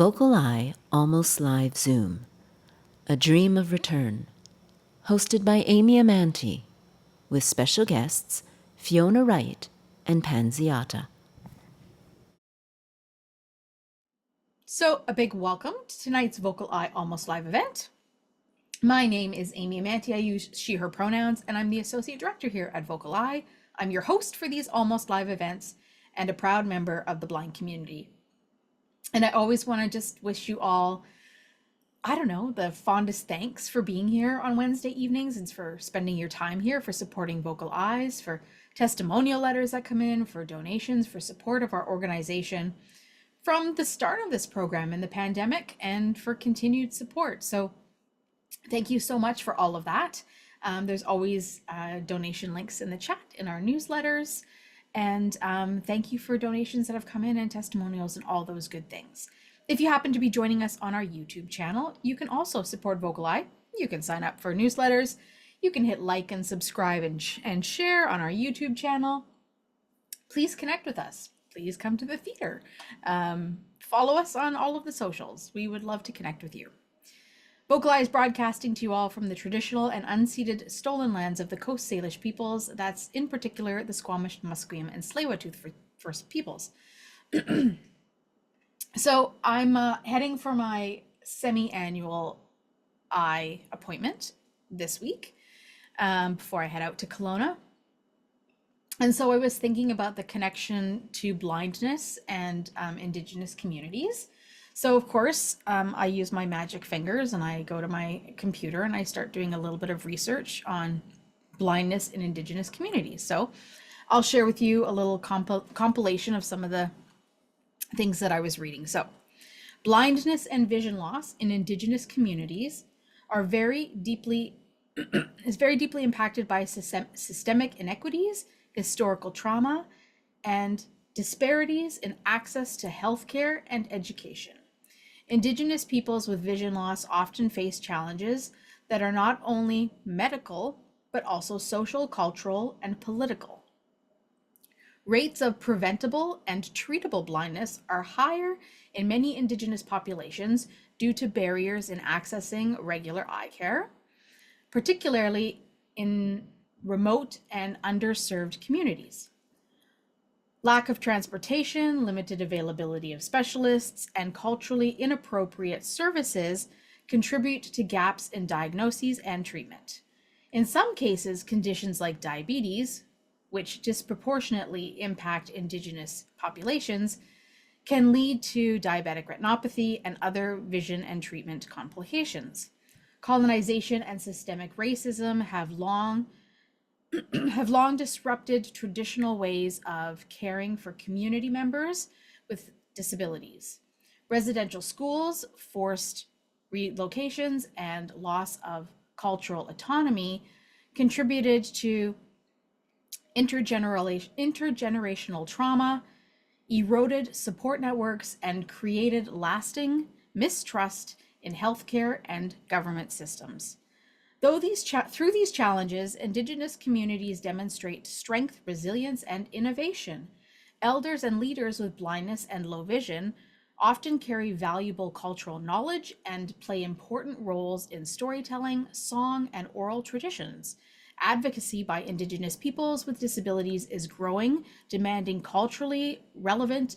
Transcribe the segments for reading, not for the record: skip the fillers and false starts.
VocalEye Almost Live Zoom, A Dream of Return, hosted by Amy Amantea, with special guests Fiona Wright and Pansee Atta. So a big welcome to tonight's VocalEye Almost Live event. My name is Amy Amantea. I use she, her pronouns, and I'm the Associate Director here at VocalEye. I'm your host for these Almost Live events and a proud member of the blind community. And I always want to just wish you all, the fondest thanks for being here on Wednesday evenings and for spending your time here, for supporting VocalEyes, for testimonial letters that come in, for donations, for support of our organization from the start of this program in the pandemic, and for continued support. So thank you so much for all of that. There's always donation links in the chat in our newsletters. And thank you for donations that have come in and testimonials and all those good things. If you happen to be joining us on our YouTube channel, you can also support VocalEye. You can sign up for newsletters. You can hit like and subscribe and share on our YouTube channel. Please connect with us. Please come to the theater. Follow us on all of the socials. We would love to connect with you. VocalEye is broadcasting to you all from the traditional and unceded stolen lands of the Coast Salish peoples. That's in particular the Squamish, Musqueam, and Tsleil-Waututh First Peoples. So I'm heading for my semi-annual eye appointment this week before I head out to Kelowna. And so I was thinking about the connection to blindness and Indigenous communities. So of course, I use my magic fingers and I go to my computer and I start doing a little bit of research on blindness in Indigenous communities. So I'll share with you a little compilation of some of the things that I was reading. So blindness and vision loss in Indigenous communities are very deeply impacted by systemic inequities, historical trauma, and disparities in access to healthcare and education. Indigenous peoples with vision loss often face challenges that are not only medical, but also social, cultural, and political. Rates of preventable and treatable blindness are higher in many Indigenous populations due to barriers in accessing regular eye care, particularly in remote and underserved communities. Lack of transportation, limited availability of specialists, and culturally inappropriate services contribute to gaps in diagnoses and treatment. In some cases, conditions like diabetes, which disproportionately impact Indigenous populations, can lead to diabetic retinopathy and other vision and treatment complications. Colonization and systemic racism have long disrupted traditional ways of caring for community members with disabilities. Residential schools, forced relocations, and loss of cultural autonomy contributed to intergenerational trauma, eroded support networks, and created lasting mistrust in healthcare and government systems. Through these challenges, Indigenous communities demonstrate strength, resilience, and innovation. Elders and leaders with blindness and low vision often carry valuable cultural knowledge and play important roles in storytelling, song, and oral traditions. Advocacy by Indigenous peoples with disabilities is growing, demanding culturally relevant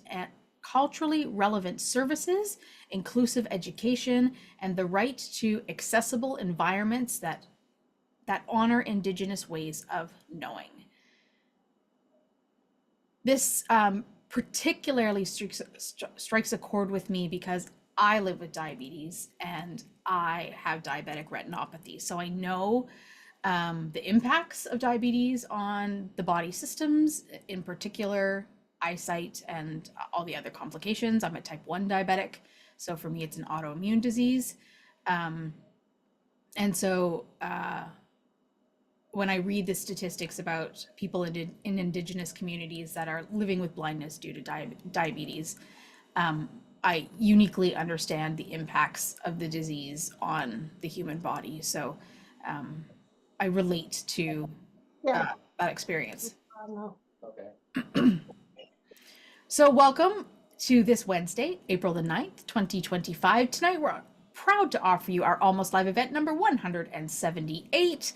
services, inclusive education, and the right to accessible environments that honor Indigenous ways of knowing. This particularly strikes a chord with me because I live with diabetes and I have diabetic retinopathy. So I know the impacts of diabetes on the body systems, in particular eyesight and all the other complications. I'm a type 1 diabetic, so for me it's an autoimmune disease. And so when I read the statistics about people in Indigenous communities that are living with blindness due to diabetes, I uniquely understand the impacts of the disease on the human body. So I relate to that experience. Okay. So welcome to this Wednesday, April the 9th, 2025. Tonight, we're proud to offer you our Almost Live event number 178.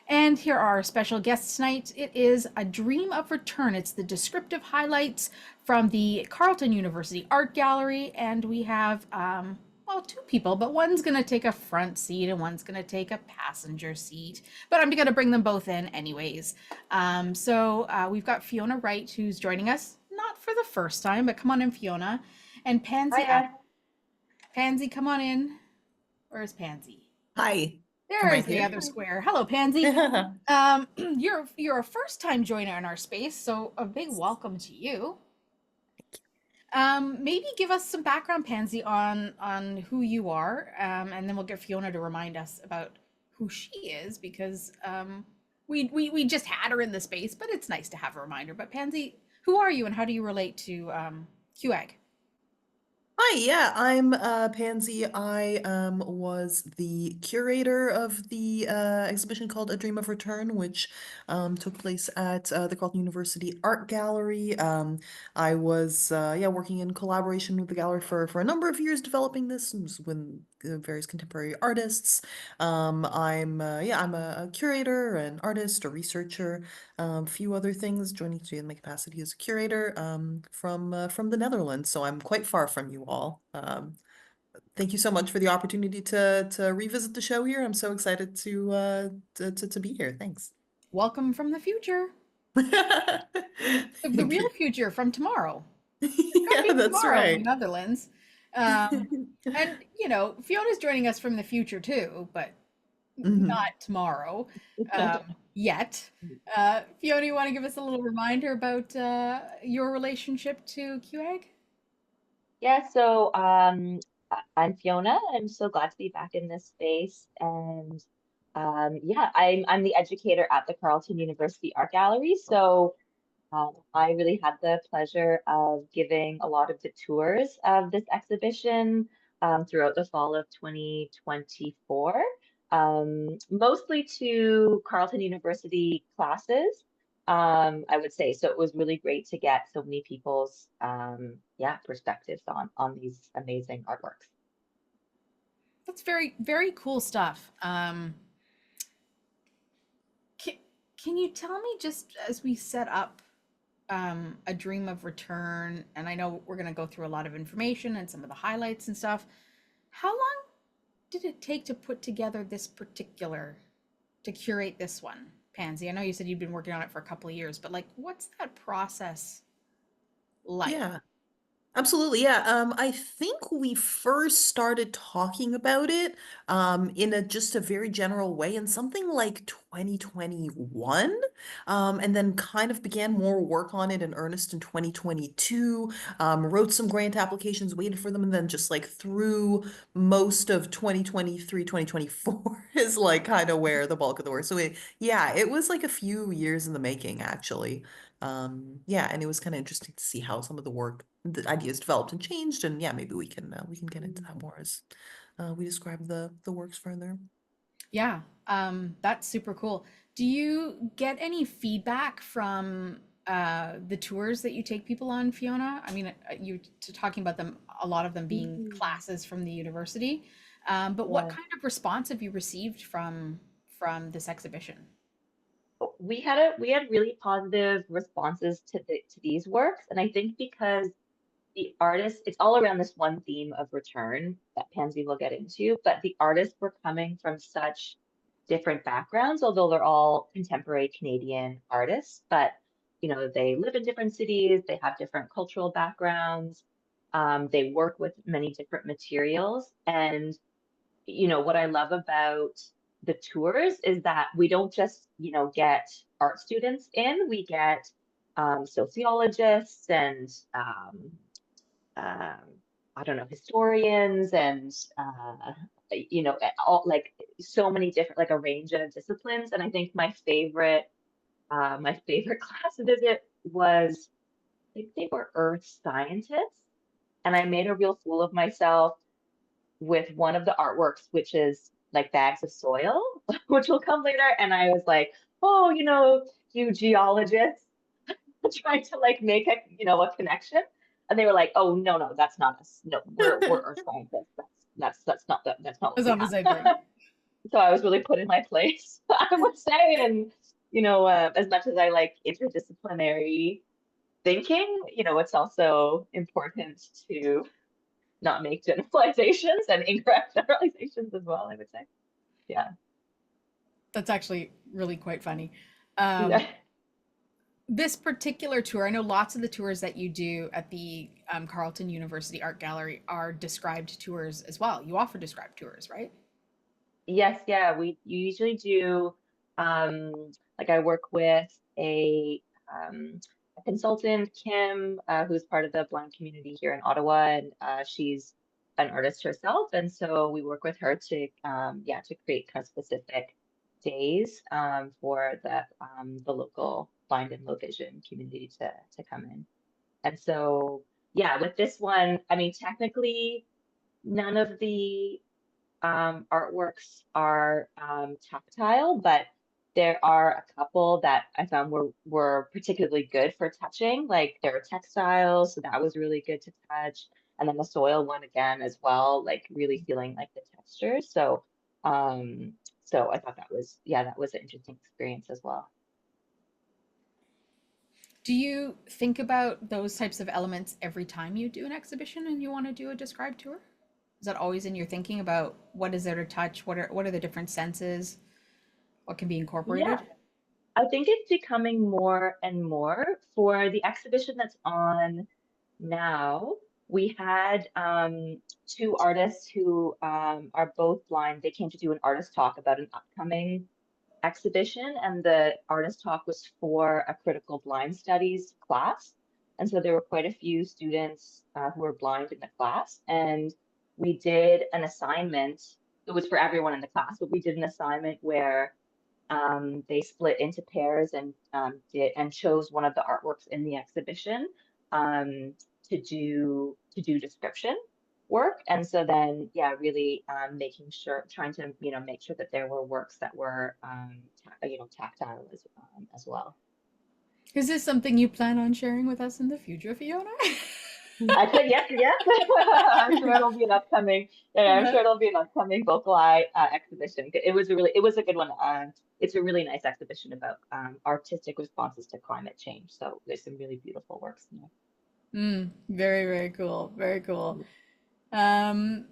And here are our special guests tonight. It is A Dream of Return. It's the descriptive highlights from the Carleton University Art Gallery. And we have, well, two people, but one's going to take a front seat and one's going to take a passenger seat. But I'm going to bring them both in anyways. We've got Fiona Wright, who's joining us, not for the first time, but come on in, Fiona. And Pansee Atta. Pansee, come on in. Where's Pansee? Hi. There's the other square. Hello, Pansee. You're a first time joiner in our space, so a big welcome to you. Maybe give us some background, Pansee, on who you are, and then we'll get Fiona to remind us about who she is, because we just had her in the space, but it's nice to have a reminder. But Pansee, who are you and how do you relate to CUAG? Hi, yeah, I'm Pansee. I was the curator of the exhibition called A Dream of Return, which took place at the Carleton University Art Gallery. I was working in collaboration with the gallery for a number of years developing this with various contemporary artists. I'm a curator, an artist, a researcher, a few other things, joining today in my capacity as a curator from the Netherlands. So I'm quite far from you all. Thank you so much for the opportunity to revisit the show here. I'm so excited to be here. Thanks. Welcome from the future. The Thank real you. future from tomorrow. Yeah, that's Tomorrow in right. the Netherlands. And Fiona's joining us from the future too, but not tomorrow yet. Fiona, you want to give us a little reminder about your relationship to CUAG? Yeah, so I'm Fiona. I'm so glad to be back in this space. And I'm the educator at the Carleton University Art Gallery. So I really had the pleasure of giving a lot of the tours of this exhibition throughout the fall of 2024, mostly to Carleton University classes, I would say. So it was really great to get so many people's perspectives on these amazing artworks. That's very, very cool stuff. Can you tell me, just as we set up A Dream of Return, and I know we're going to go through a lot of information and some of the highlights and stuff, how long did it take to put together to curate this one, Pansee? I know you said you've been working on it for a couple of years, but what's that process like? Yeah. Absolutely, yeah. I think we first started talking about it in just a very general way in something like 2021, and then kind of began more work on it in earnest in 2022. Wrote some grant applications, waited for them, and then just through most of 2023, 2024 is kind of where the bulk of the work. So it was a few years in the making, actually. And it was kind of interesting to see how some of the ideas developed and changed, and maybe we can get into that more as we describe the works further. Yeah, that's super cool. Do you get any feedback from the tours that you take people on, Fiona? I mean, you're talking about them, a lot of them being classes from the university, but what kind of response have you received from this exhibition? We had really positive responses to these works, and I think because the artists, it's all around this one theme of return that Pansee will get into, but the artists were coming from such different backgrounds, although they're all contemporary Canadian artists, but they live in different cities, they have different cultural backgrounds, they work with many different materials. And what I love about the tours is that we don't just get art students in, we get sociologists and I don't know, historians and all so many different, a range of disciplines. And I think my favorite class visit was, I think they were earth scientists, and I made a real fool of myself with one of the artworks, which is bags of soil, which will come later. And I was like, oh, you geologists, trying to make a connection. And they were like, "Oh, no, that's not us. No, we're earth scientists. That's not what It's we not the have." same thing. So I was really put in my place, I would say. And, as much as I like interdisciplinary thinking, it's also important to not make generalizations and incorrect generalizations as well, I would say. Yeah. That's actually really quite funny. Yeah. This particular tour, I know lots of the tours that you do at the Carleton University Art Gallery are described tours as well. You offer described tours, right? Yes, yeah, we you usually do like I work with a consultant, Kim, who's part of the blind community here in Ottawa, and she's an artist herself, and so we work with her to to create kind of specific days for the local blind and low vision community to come in. And so yeah, with this one, I mean technically none of the artworks are tactile, but there are a couple that I found were particularly good for touching. Like there are textiles, so that was really good to touch. And then the soil one again as well, like really feeling like the texture. So I thought that was an interesting experience as well. Do you think about those types of elements every time you do an exhibition and you want to do a described tour? Is that always in your thinking about what is there to touch? What are the different senses? What can be Yeah, incorporated? I think it's becoming more and more for the exhibition that's on now. We had two artists who are both blind. They came to do an artist talk about an upcoming exhibition, and the artist talk was for a critical blind studies class. And so there were quite a few students who were blind in the class, and we did an assignment. It was for everyone in the class, but we did an assignment where they split into pairs and chose one of the artworks in the exhibition um, to do description work. And so then, yeah, really making sure, trying to make sure that there were works that were tactile as well. Is this something you plan on sharing with us in the future, Fiona? I said yes, yes. I'm sure it'll be an upcoming. Yeah, I'm sure it'll be an upcoming VocalEye exhibition. It was a good one. It's a really nice exhibition about artistic responses to climate change. So there's some really beautiful works in there. Very, very cool. Very cool. Um,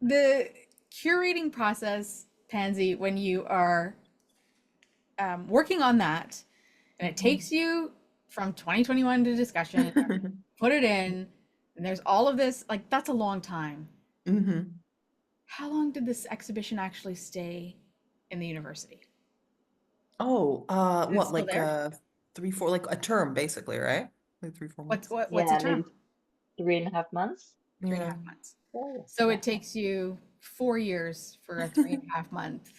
the curating process, Pansee, when you are working on that, and it takes you from 2021 to discussion, put it in, and there's all of this, like that's a long time. How long did this exhibition actually stay in the university? Oh, Is it what, still like there? 3, 4, like a term basically, right? Like 3, 4 What's months. what's a Yeah, term? maybe 3.5 months. Three and a Yeah. half months. So Yeah. it takes you 4 years for a 3.5 month.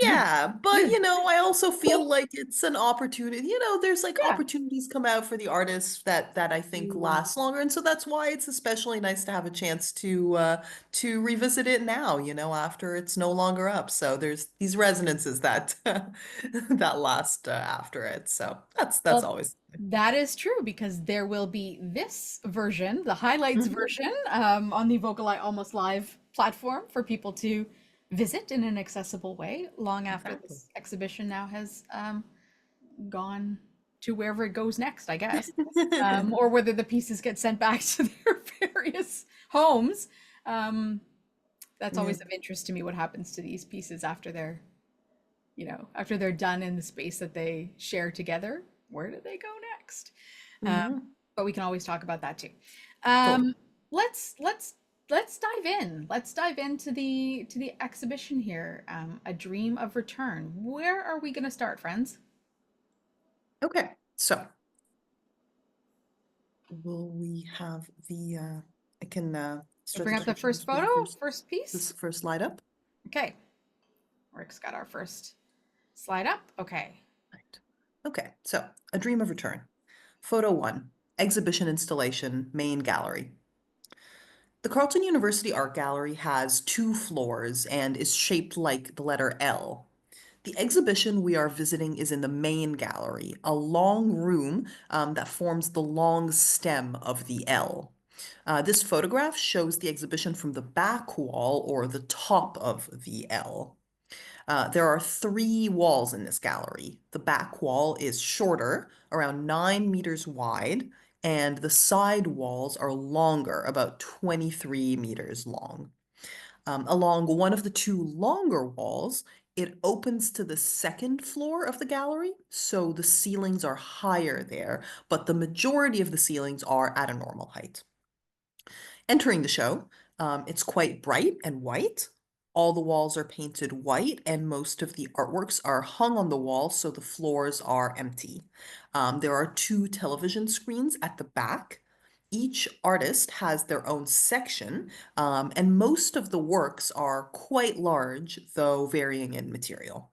Yeah, but I also feel like it's an opportunity. There's like Yeah. opportunities come out for the artists that I think last longer, and so that's why it's especially nice to have a chance to revisit it now, after it's no longer up. So there's these resonances that that last after it. So that's Well, always that is true because there will be this version, the highlights version, on the VocalEye Almost Live platform for people to visit in an accessible way long after exactly. this exhibition now has gone to wherever it goes next, I guess, or whether the pieces get sent back to their various homes. That's Yeah. always of interest to me. What happens to these pieces after they're done in the space that they share together? Where do they go next? But we can always talk about that too. Totally. Let's dive in. Let's dive into the exhibition here. A Dream of Return. Where are we going to start, friends? Okay, so will we have I can start Bring the up the directions first for the photo, first piece. this first slide up. Okay. Rick's got our first slide up. Okay. Right. Okay, so A Dream of Return. Photo 1, exhibition installation, main gallery. The Carleton University Art Gallery has 2 floors and is shaped like the letter L. The exhibition we are visiting is in the main gallery, a long room that forms the long stem of the L. This photograph shows the exhibition from the back wall or the top of the L. There are 3 walls in this gallery. The back wall is shorter, around 9 meters wide, and the side walls are longer, about 23 meters long. Along one of the 2 longer walls, it opens to the second floor of the gallery, so the ceilings are higher there, but the majority of the ceilings are at a normal height. Entering the show, it's quite bright and white. All the walls are painted white, and most of the artworks are hung on the wall, so the floors are empty. There are 2 television screens at the back. Each artist has their own section, and most of the works are quite large, though varying in material.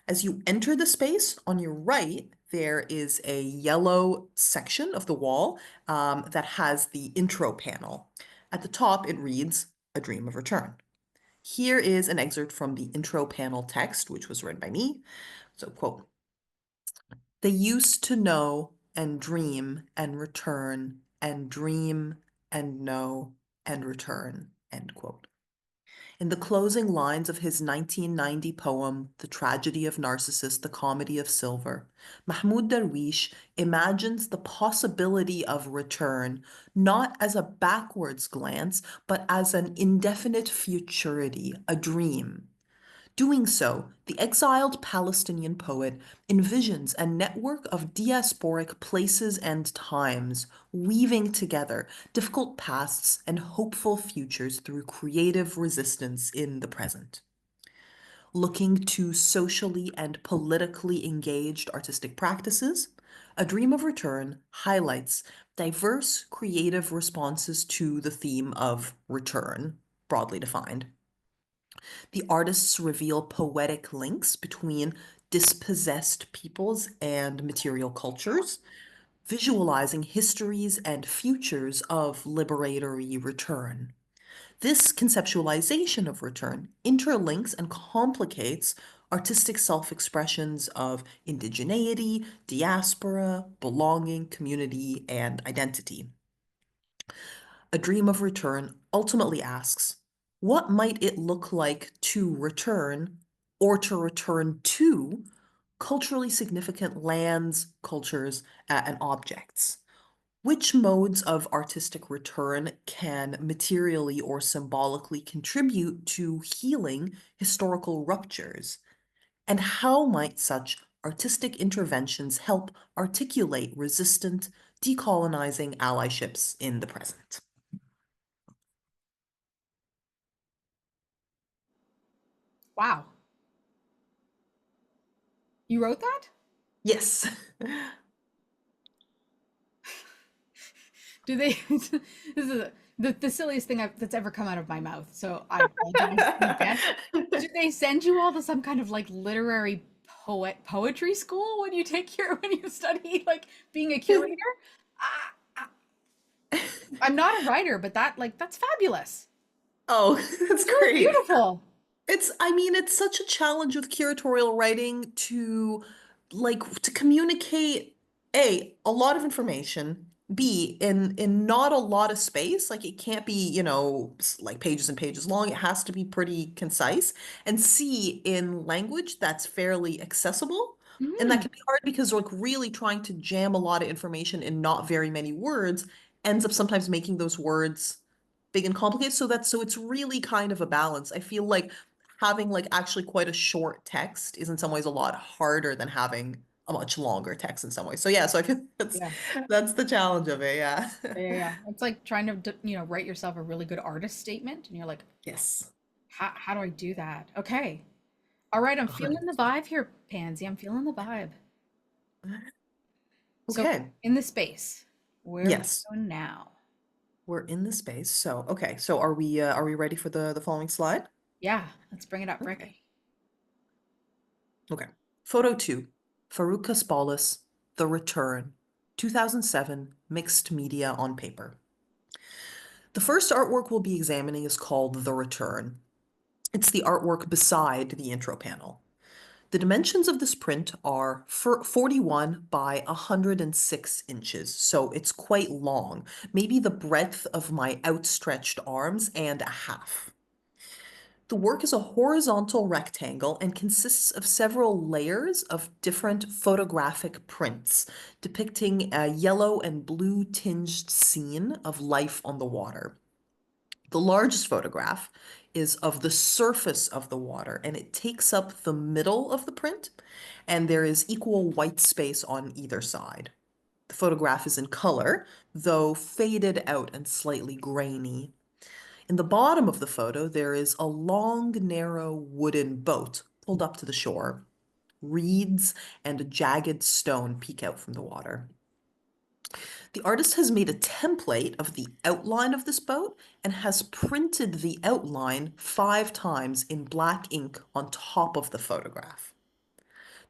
As you enter the space, on your right, there is a yellow section of the wall that has the intro panel. At the top, it reads, "A Dream of Return." Here is an excerpt from the intro panel text, which was written by me. So, quote, "They used to know and dream and return and dream and know and return," end quote. In the closing lines of his 1990 poem, The Tragedy of Narcissus, the Comedy of Silver, Mahmoud Darwish imagines the possibility of return not as a backwards glance, but as an indefinite futurity, a dream. Doing so, the exiled Palestinian poet envisions a network of diasporic places and times, weaving together difficult pasts and hopeful futures through creative resistance in the present. Looking to socially and politically engaged artistic practices, A Dream of Return highlights diverse creative responses to the theme of return, broadly defined. The artists reveal poetic links between dispossessed peoples and material cultures, visualizing histories and futures of liberatory return. This conceptualization of return interlinks and complicates artistic self-expressions of indigeneity, diaspora, belonging, community, and identity. A Dream of Return ultimately asks, what might it look like to return or to return to culturally significant lands, cultures, and objects? Which modes of artistic return can materially or symbolically contribute to healing historical ruptures? And how might such artistic interventions help articulate resistant, decolonizing allyships in the present? Wow. You wrote that? Yes. Do they? This is the silliest thing that's ever come out of my mouth. So I apologize in advance. Do they send you all to some kind of like literary poetry school when you when you study like being a curator? I'm not a writer, but that's fabulous. Oh, that's Really great. beautiful. I mean, it's such a challenge with curatorial writing to to communicate a lot of information, B, in not a lot of space. Like it can't be, like pages and pages long. It has to be pretty concise. And C, in language that's fairly accessible. And that Mm, can be hard because like really trying to jam a lot of information in not very many words ends up sometimes making those words big and complicated. So it's really kind of a balance. I feel like having like actually quite a short text is in some ways a lot harder than having a much longer text in some ways. So yeah, so I feel yeah. that's the challenge of it, yeah. Yeah. It's like trying to, write yourself a really good artist statement, and you're like, Yes. how do I do that? Okay. All right, I'm feeling the 100%. vibe here, Pansy. I'm feeling the vibe. So Okay. in the space, where are we Yes. going now? We're in the space. So okay. So are we ready for the following slide? Yeah, let's bring it up, Okay. Rick. Okay. Photo 2. Farouk Kaspaules, The Return, 2007, mixed media on paper. The first artwork we'll be examining is called The Return. It's the artwork beside the intro panel. The dimensions of this print are 41 by 106 inches, so it's quite long, maybe the breadth of my outstretched arms and a half. The work is a horizontal rectangle and consists of several layers of different photographic prints depicting a yellow and blue tinged scene of life on the water. The largest photograph is of the surface of the water, and it takes up the middle of the print, and there is equal white space on either side. The photograph is in color, though faded out and slightly grainy. In the bottom of the photo, there is a long, narrow wooden boat pulled up to the shore. Reeds and a jagged stone peek out from the water. The artist has made a template of the outline of this boat and has printed the outline 5 times in black ink on top of the photograph.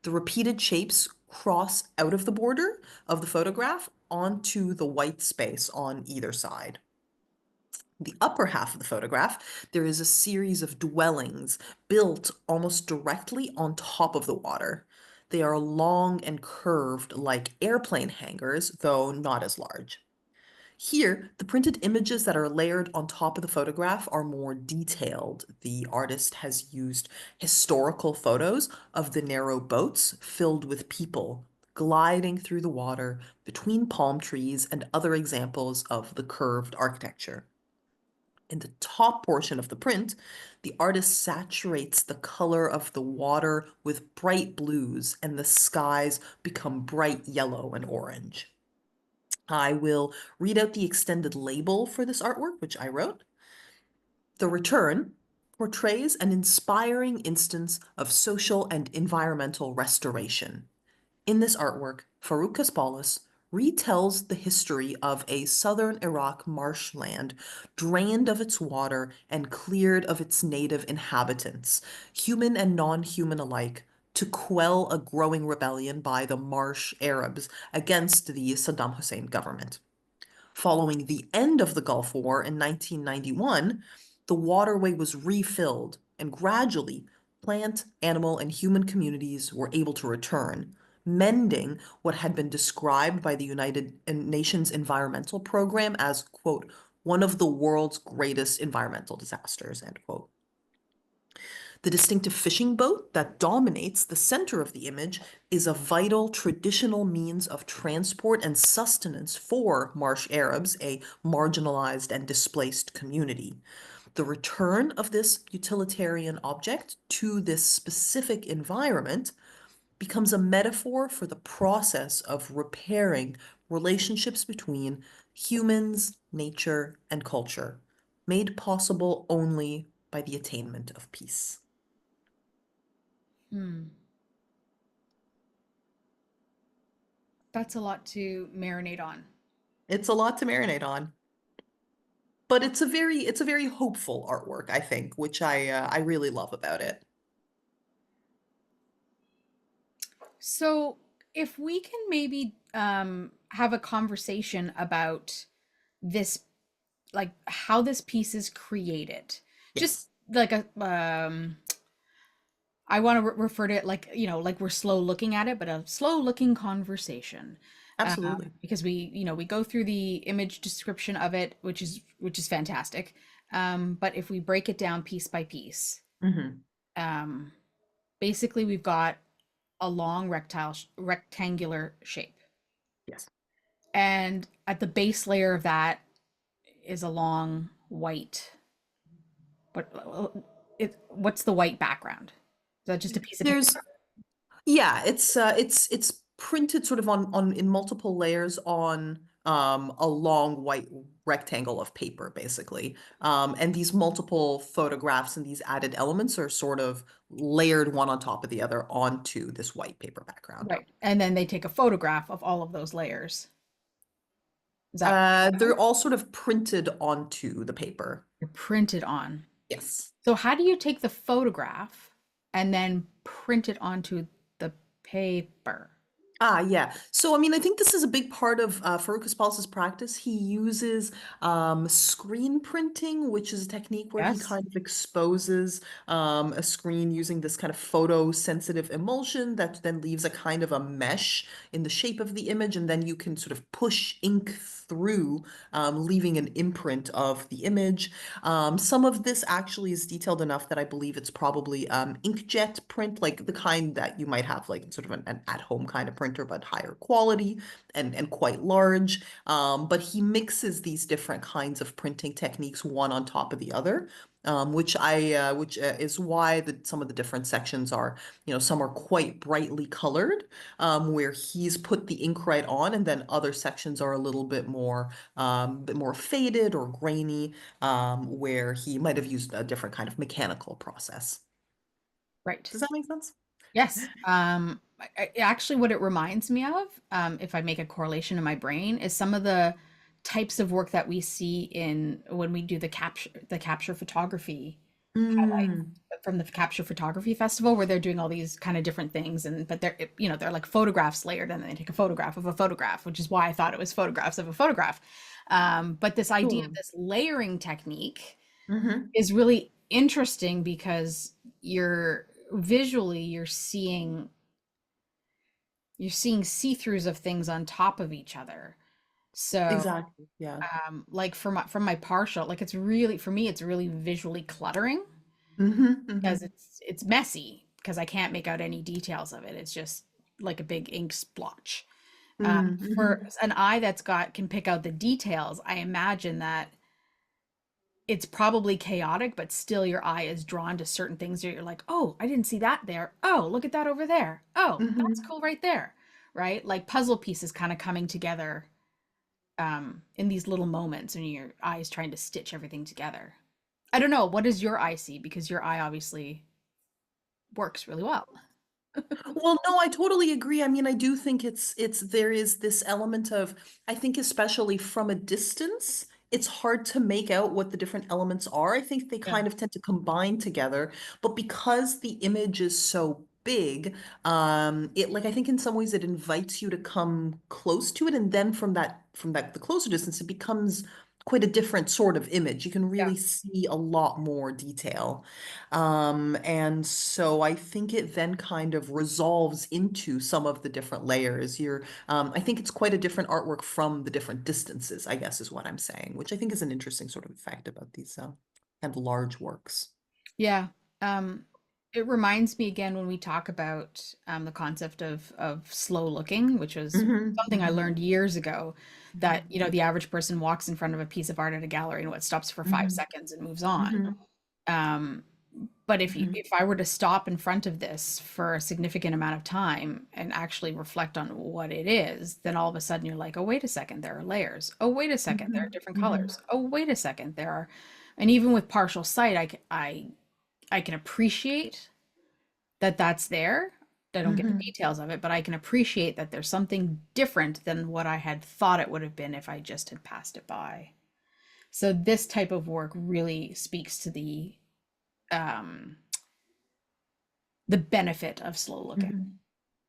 The repeated shapes cross out of the border of the photograph onto the white space on either side. The upper half of the photograph, there is a series of dwellings built almost directly on top of the water. They are long and curved like airplane hangars, though not as large. Here, the printed images that are layered on top of the photograph are more detailed. The artist has used historical photos of the narrow boats filled with people gliding through the water between palm trees and other examples of the curved architecture. In the top portion of the print, the artist saturates the color of the water with bright blues, and the skies become bright yellow and orange. I will read out the extended label for this artwork, which I wrote. The Return portrays an inspiring instance of social and environmental restoration. In this artwork, Farouk Kaspaules retells the history of a southern Iraq marshland drained of its water and cleared of its native inhabitants, human and non-human alike, to quell a growing rebellion by the Marsh Arabs against the Saddam Hussein government. Following the end of the Gulf War in 1991, the waterway was refilled, and gradually plant, animal, and human communities were able to return, mending what had been described by the United Nations Environmental Program as, quote, one of the world's greatest environmental disasters, end quote. The distinctive fishing boat that dominates the center of the image is a vital traditional means of transport and sustenance for Marsh Arabs, a marginalized and displaced community. The return of this utilitarian object to this specific environment becomes a metaphor for the process of repairing relationships between humans, nature, and culture, made possible only by the attainment of peace. That's a lot to marinate on. It's a lot to marinate on. But it's a very hopeful artwork, I think, which I really love about it. So if we can maybe have a conversation about this, like how this piece is created, just like a I want to refer to it like, you know, like we're slow looking at it, but a slow looking conversation. Absolutely. Because we, you know, we go through the image description of it, which is fantastic. But if we break it down piece by piece, basically we've got a long rectangular shape. Yes. And at the base layer of that is a long white. What's the white background? Is that just a piece of paper? Yeah, it's printed sort of on in multiple layers on a long white rectangle of paper, basically. And these multiple photographs and these added elements are sort of layered one on top of the other onto this white paper background. Right. And then they take a photograph of all of those layers. Is that they're all sort of printed onto the paper. They're printed on? Yes. So how do you take the photograph and then print it onto the paper? Yeah. So, I mean, I think this is a big part of Farouk Kaspaules' practice. He uses screen printing, which is a technique where he Yes. kind of exposes a screen using this kind of photosensitive emulsion that then leaves a kind of a mesh in the shape of the image, and then you can sort of push ink through, leaving an imprint of the image. Some of this actually is detailed enough that I believe it's probably inkjet print, like the kind that you might have like sort of an at-home kind of printer, but higher quality and quite large. But he mixes these different kinds of printing techniques one on top of the other. Which is why some of the different sections are, some are quite brightly colored, where he's put the ink right on, and then other sections are a little bit more faded or grainy, where he might have used a different kind of mechanical process. Right. Does that make sense? Yes. Actually, what it reminds me of, if I make a correlation in my brain, is some of the types of work that we see in when we do the capture photography highlight Mm. from the capture photography festival, where they're doing all these kind of different things, and but they're like photographs layered, and then they take a photograph of a photograph, which is why I thought it was photographs of a photograph. But this idea of Cool. this layering technique Mm-hmm. is really interesting because you're visually you're seeing see-throughs of things on top of each other. So Exactly. Yeah. like from my partial, like it's really, for me, it's really visually cluttering Mm-hmm. because Mm-hmm. it's messy because I can't make out any details of it. It's just like a big ink splotch. For Mm-hmm. an eye that's got can pick out the details, I imagine that it's probably chaotic, but still your eye is drawn to certain things that you're like, oh, I didn't see that there. Oh, look at that over there. Oh, that's Mm-hmm. cool right there. Right? Like puzzle pieces kind of coming together in these little moments when your eye is trying to stitch everything together. I don't know. What does your eye see? Because your eye obviously works really well. Well, no, I totally agree. I mean, I do think there is this element of, I think especially from a distance, it's hard to make out what the different elements are. I think they Yeah. kind of tend to combine together, but because the image is so big, it like I think in some ways it invites you to come close to it, and then from that the closer distance, it becomes quite a different sort of image. You can Yeah. really see a lot more detail. And so I think it then kind of resolves into some of the different layers. I think it's quite a different artwork from the different distances, I guess is what I'm saying, which I think is an interesting sort of effect about these kind of large works. Yeah. Um, it reminds me again when we talk about the concept of slow looking, which was Hmm. something I learned years ago, that the average person walks in front of a piece of art at a gallery and what stops for five Hmm. seconds and moves on. Hmm. Um, but Hmm. if I were to stop in front of this for a significant amount of time and actually reflect on what it is, then all of a sudden you're like, oh, wait a second, there are layers. Oh, wait a second, there are different Hmm. colors. Oh, wait a second, there are, and even with partial sight, I can appreciate that that's there. I don't get the Hmm. details of it, but I can appreciate that there's something different than what I had thought it would have been if I just had passed it by. So this type of work really speaks to um the benefit of slow looking. Hmm.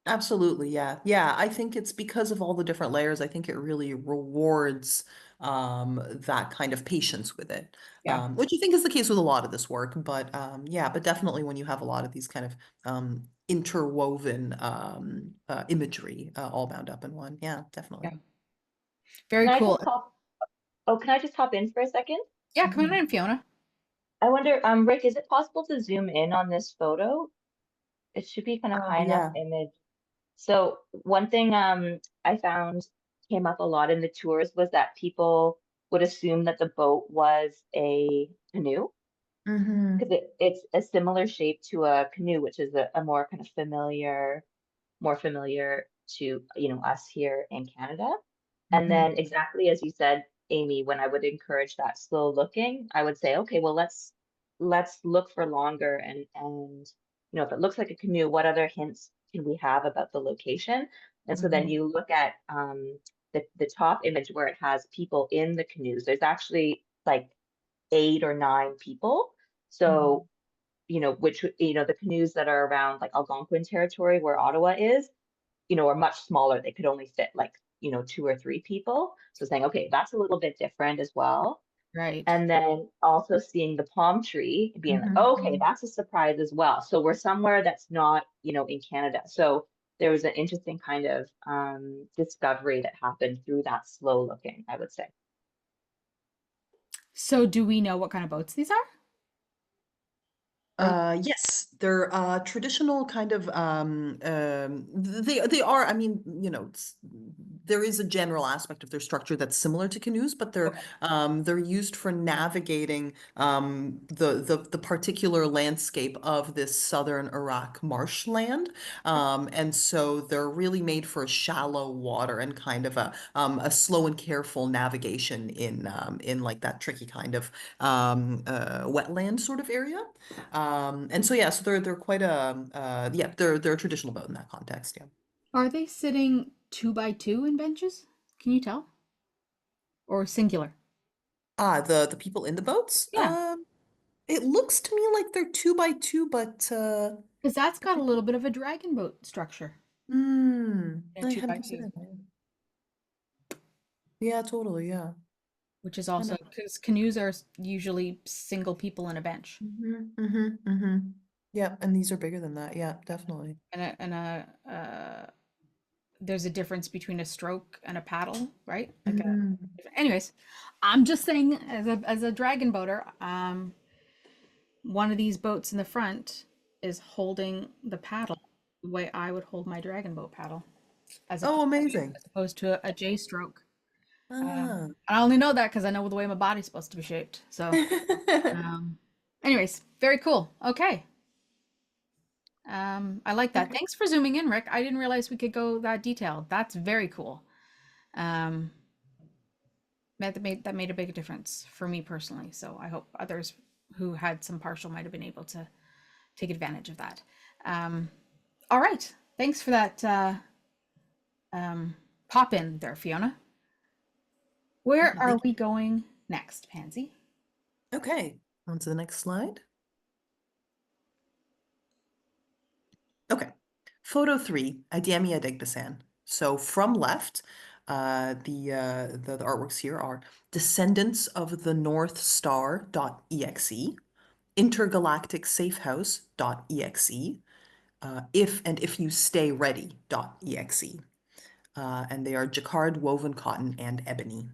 Absolutely, yeah. Yeah, I think it's because of all the different layers, I think it really rewards that kind of patience with it. Yeah. Which I think is the case with a lot of this work, but yeah, but definitely when you have a lot of these kind of interwoven imagery all bound up in one. Yeah, definitely. Yeah. Very Can I cool. just hop? Oh, can I just hop in for a second? Yeah, come on Mhm. in, Fiona. I wonder, Rick, is it possible to zoom in on this photo? It should be kind of high enough Yeah. image. So one thing I found came up a lot in the tours was that people would assume that the boat was a canoe Hmm. because it's a similar shape to a canoe, which is a more kind of more familiar to, us here in Canada. And Hmm. then exactly as you said, Amy, when I would encourage that slow looking, I would say, okay, well, let's look for longer and if it looks like a canoe, what other hints can we have about the location? And so then Hmm. you look at the top image where it has people in the canoes. There's actually like 8 or 9 people. Hmm. So which the canoes that are around like Algonquin territory where Ottawa is, or much smaller. They could only fit like, 2 or 3 people. So saying, okay, that's a little bit different as well. Right. And then also seeing the palm tree and being like, Mhm, okay, mhm. that's a surprise as well. So we're somewhere that's not, in Canada. So there was an interesting kind of discovery that happened through that slow looking, I would say. So do we know what kind of boats these are? Or Yes, they're traditional kind of they are, I mean, there is a general aspect of their structure that's similar to canoes, but okay. they're used for navigating the particular landscape of this southern Iraq marshland. And so they're really made for shallow water and kind of a slow and careful navigation in like that tricky kind of wetland sort of area. And so yeah, so they're quite yeah, they're a traditional boat in that context, yeah. Are they sitting 2 by 2 in benches? Can you tell? Or singular? The people in the boats, Yeah, it looks to me like they're 2 by 2, but because that's got a little bit of a dragon boat structure. A I two hadn't by two, considered that. Yeah, totally, yeah. which is And also because canoes are usually single people in a bench, yeah, and these are bigger than that, yeah, definitely. and there's a difference between a stroke and a paddle, right? Mhm. Anyways, I'm just saying as a dragon boater, one of these boats in the front is holding the paddle the way I would hold my dragon boat paddle, as Oh, opposed amazing. as opposed to a J stroke. Ah. I only know that because I know the way my body's supposed to be shaped. So, um, anyways, very cool. Okay. I like that. Okay. Thanks for zooming in, Rick. I didn't realize we could go that detailed. That's very cool. Um, that made a big difference for me personally. So I hope others who had some partial might have been able to take advantage of that. Um, all right. Thanks for that pop in there, Fiona. Where are Thank we going next, Pansy? you. Okay, on to the next slide. Okay. Photo 3, Adeyemi Adegbesan. So from left, the artworks here are Descendants of the North Star.exe, Intergalactic Safe House.exe, If You Stay Ready.exe. And they are jacquard, woven cotton, and ebony.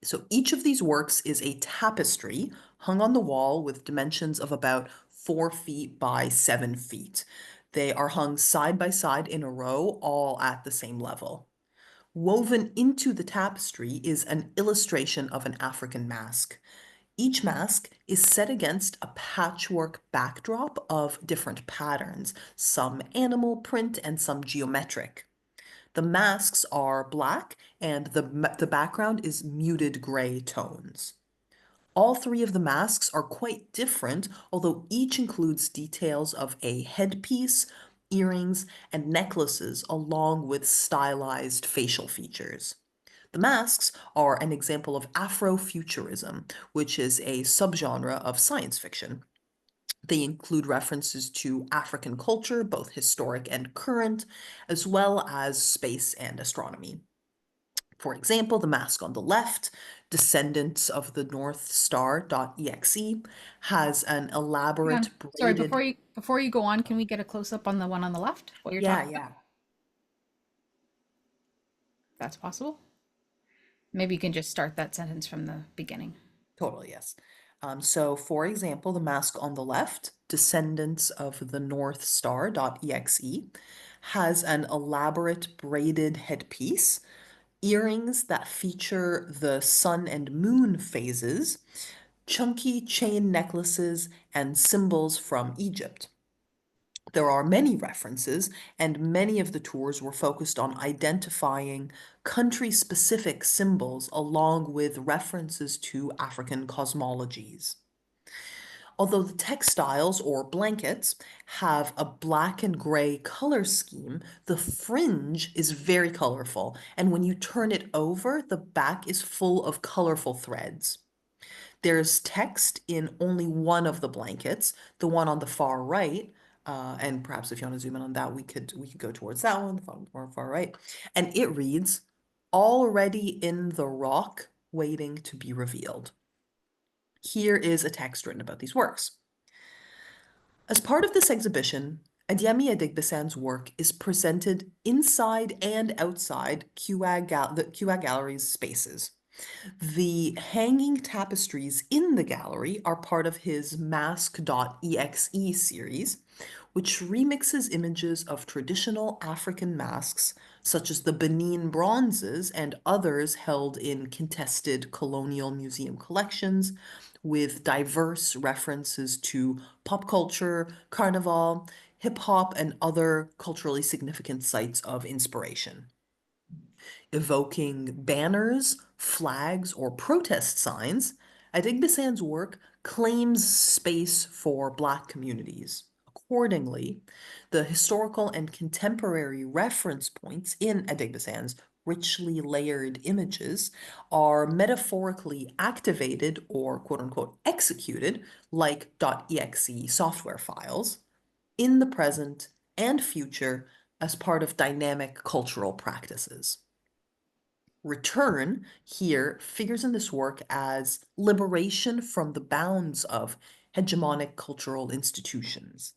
So each of these works is a tapestry hung on the wall with dimensions of about 4 feet by 7 feet. They are hung side by side in a row, all at the same level. Woven into the tapestry is an illustration of an African mask. Each mask is set against a patchwork backdrop of different patterns, some animal print and some geometric. The masks are black and the background is muted gray tones. All 3 of the masks are quite different, although each includes details of a headpiece, earrings, and necklaces, along with stylized facial features. The masks are an example of Afrofuturism, which is a subgenre of science fiction. They include references to African culture, both historic and current, as well as space and astronomy. For example, the mask on the left, Descendants of the North Star.exe, has an Hang on. elaborate Sorry, braided. before you go on, can we get a close up on the one on the left? What you're Yeah, talking about? yeah, That's possible. Maybe you can just start that sentence from the beginning. totally, yes. So, for example, the mask on the left, Descendants of the North Star.exe, has an elaborate braided headpiece, earrings that feature the sun and moon phases, chunky chain necklaces, and symbols from Egypt. There are many references, and many of the tours were focused on identifying country-specific symbols along with references to African cosmologies. Although the textiles or blankets have a black and gray color scheme, the fringe is very colorful, and when you turn it over, the back is full of colorful threads. There's text in only one of the blankets, the one on the far right, And perhaps if you want to zoom in on that, we could go towards that one, far right. And it reads, "Already in the rock, waiting to be revealed." Here is a text written about these works. As part of this exhibition, Adeyemi Adegbesan's work is presented inside and outside the CUAG Gallery's spaces. The hanging tapestries in the gallery are part of his Mask.exe series, which remixes images of traditional African masks, such as the Benin bronzes and others held in contested colonial museum collections, with diverse references to pop culture, carnival, hip hop, and other culturally significant sites of inspiration. Evoking banners, flags, or protest signs, Adegbesan's work claims space for Black communities. Accordingly, the historical and contemporary reference points in Adegbesan's richly layered images are metaphorically activated or quote unquote executed like .exe software files in the present and future as part of dynamic cultural practices. Return here figures in this work as liberation from the bounds of hegemonic cultural institutions.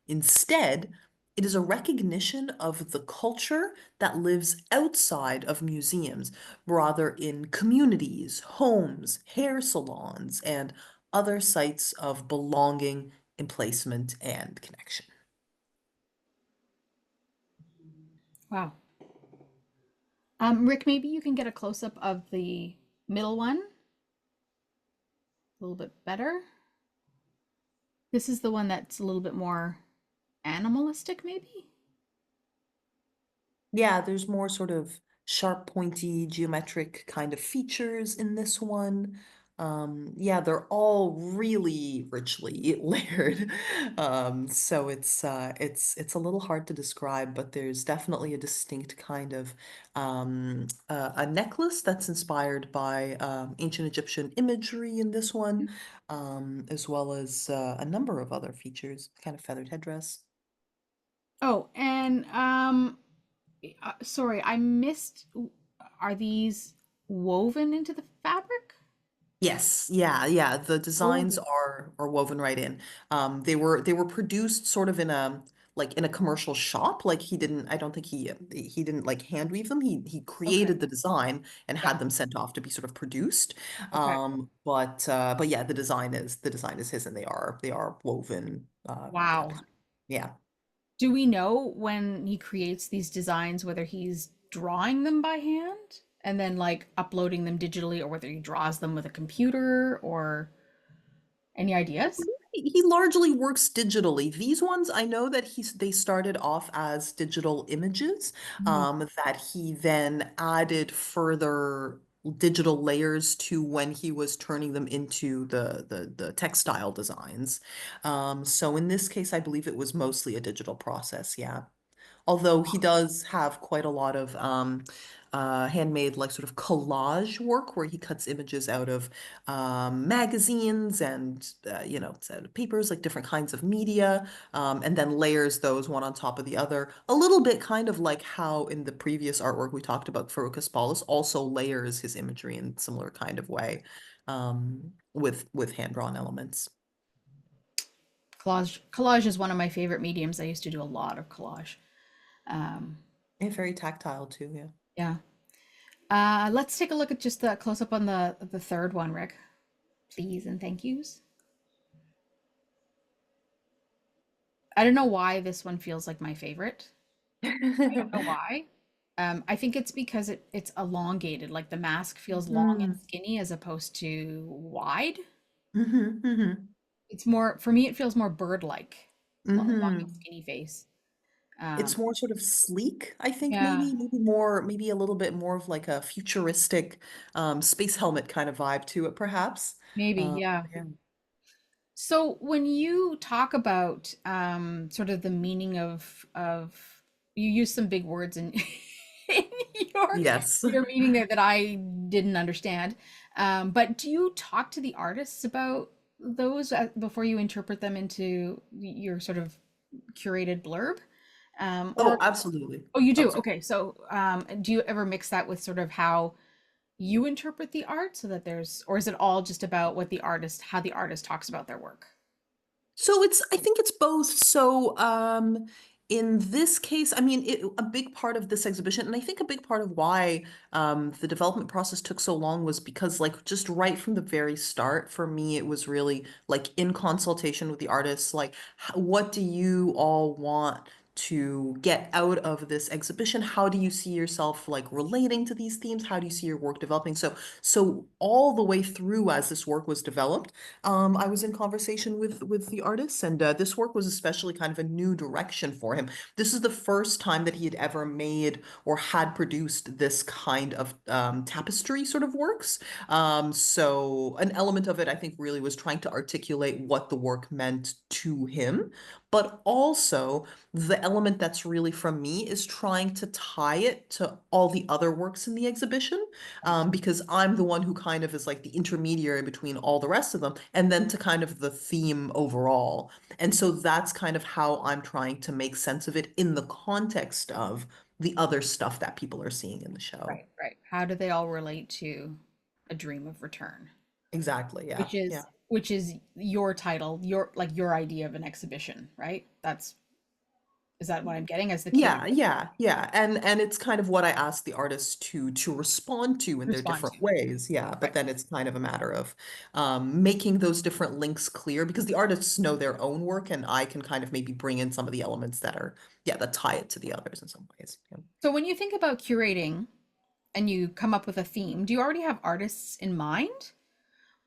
Instead, it is a recognition of the culture that lives outside of museums, rather in communities, homes, hair salons, and other sites of belonging, emplacement, and connection. Wow. Rick, maybe you can get a close up of the middle one a little bit better. This is the one that's a little bit more animalistic, maybe? Yeah, there's more sort of sharp, pointy, geometric kind of features in this one. Yeah, they're all really richly layered. So it's a little hard to describe, but there's definitely a distinct kind of a necklace that's inspired by ancient Egyptian imagery in this one, as well as a number of other features, kind of feathered headdress. Oh, and sorry, I missed. Are these woven into the fabric? Yes, yeah. The designs Woven. are woven right in. They were produced sort of in a like in a commercial shop. Like I don't think he didn't like hand weave them. He Okay. created the design and Yeah. had them sent off to be sort of produced. Okay. But yeah, the design is his, and they are woven Wow. tapestry. Yeah. Do we know when he creates these designs whether he's drawing them by hand and then like uploading them digitally or whether he draws them with a computer or any ideas? He largely works digitally. These ones, I know that they started off as digital images, Mhm. that he then added further digital layers to when he was turning them into the textile designs. So in this case, I believe it was mostly a digital process, yeah. Although he does have quite a lot of handmade, like sort of collage work where he cuts images out of magazines and, out of papers, like different kinds of media, and then layers those one on top of the other. A little bit kind of like how in the previous artwork we talked about, Farouk Kaspaules also layers his imagery in similar kind of way, with hand-drawn elements. Collage is one of my favorite mediums. I used to do a lot of collage. Um, And very tactile too, yeah. yeah. Let's take a look at just the close up on the third one, Rick. Please and thank yous. I don't know why this one feels like my favorite. I don't know why. I think it's because it's elongated, like the mask feels long and Mm. skinny as opposed to wide. Hmm. Hmm. It's more, for me, it feels more bird-like, long and Hmm. skinny face. It's Um, more sort of sleek, I think yeah, maybe a little bit more of like a futuristic space helmet kind of vibe to it, perhaps. maybe, Uh, yeah. yeah. So when you talk about sort of the meaning of you use some big words in in your Yes. your meaning there that I didn't understand. But do you talk to the artists about those before you interpret them into your sort of curated blurb. Oh, Or absolutely. oh, you Oh, do? sorry. Okay, so do you ever mix that with sort of how you interpret the art so that there's, or is it all just about what the artist, how the artist talks about their work? So I think it's both. So, in this case, I mean, a big part of this exhibition, and I think a big part of why the development process took so long was because, like, just right from the very start, for me, it was really like in consultation with the artists, like, what do you all want to get out of this exhibition? How do you see yourself like relating to these themes? How do you see your work developing? So all the way through as this work was developed. I was in conversation with the artist, and this work was especially kind of a new direction for him. This is the first time that he had ever made or had produced this kind of tapestry sort of works. So an element of it, I think, really was trying to articulate what the work meant to him, but also the element that's really from me is trying to tie it to all the other works in the exhibition, because I'm the one who kind of is like the intermediary between all the rest of them, and then to kind of the theme overall. And so that's kind of how I'm trying to make sense of it in the context of the other stuff that people are seeing in the show. Right, right. How do they all relate to A Dream of Return? Exactly. Yeah. Yeah. Which is your title, your like your idea of an exhibition, right? That's is that what I'm getting as the curator Yeah, yeah, yeah. And it's kind of what I ask the artists to respond to in their respond to? different ways. Yeah, Right, but then it's kind of a matter of making those different links clear because the artists know their own work and I can kind of maybe bring in some of the elements that are, yeah, that tie it to the others in some ways. Yeah. so when you think about curating and you come up with a theme, do you already have artists in mind,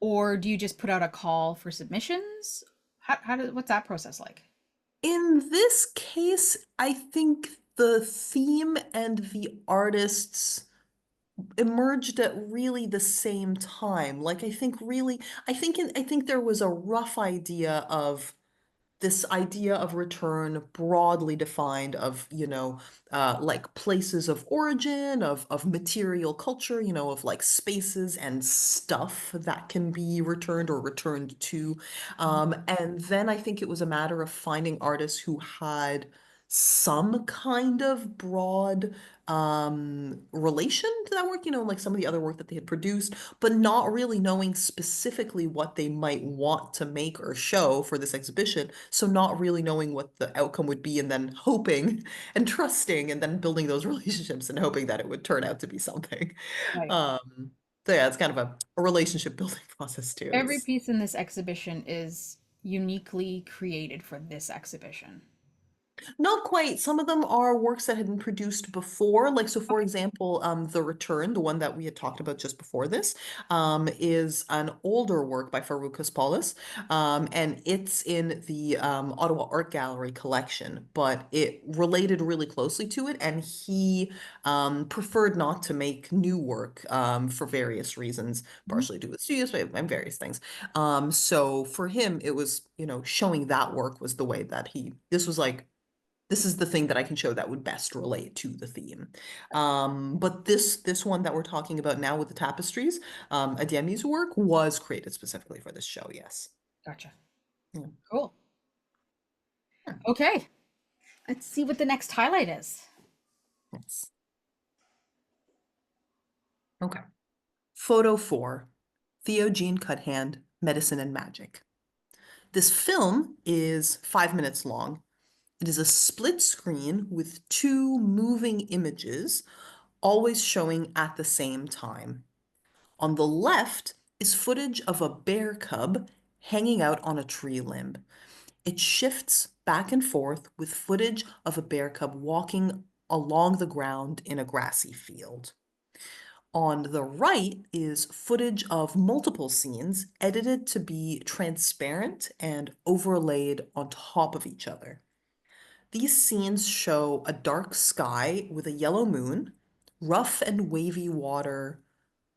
or do you just put out a call for submissions? What's that process like? In this case, I think the theme and the artists emerged at really the same time. Like I think there was a rough idea of this idea of return broadly defined of, like places of origin, of material culture, of like spaces and stuff that can be returned or returned to. And then I think it was a matter of finding artists who had some kind of broad relation to that work, like some of the other work that they had produced, but not really knowing specifically what they might want to make or show for this exhibition. So not really knowing what the outcome would be and then hoping and trusting and then building those relationships and hoping that it would turn out to be something. Right. So yeah, it's kind of a relationship building process too. Every It's piece in this exhibition is uniquely created for this exhibition. Not quite. Some of them are works that had been produced before. Like, so for Okay. example, The Return, the one that we had talked about just before this, is an older work by Farouk Kaspaules. And it's in the Ottawa Art Gallery collection, but it related really closely to it. And he preferred not to make new work for various reasons, Mhm. partially due to studios and various things. So for him, it was, showing that work was the way that this was like, this is the thing that I can show that would best relate to the theme. But this one that we're talking about now with the tapestries, Adeyemi's work was created specifically for this show, yes. Gotcha. Yeah. Cool. Yeah. Okay. Let's see what the next highlight is. Yes. Okay. Photo 4, Theo Cuthand, Medicine and Magic. This film is 5 minutes long. It is a split screen with two moving images, always showing at the same time. On the left is footage of a bear cub hanging out on a tree limb. It shifts back and forth with footage of a bear cub walking along the ground in a grassy field. On the right is footage of multiple scenes edited to be transparent and overlaid on top of each other. These scenes show a dark sky with a yellow moon, rough and wavy water,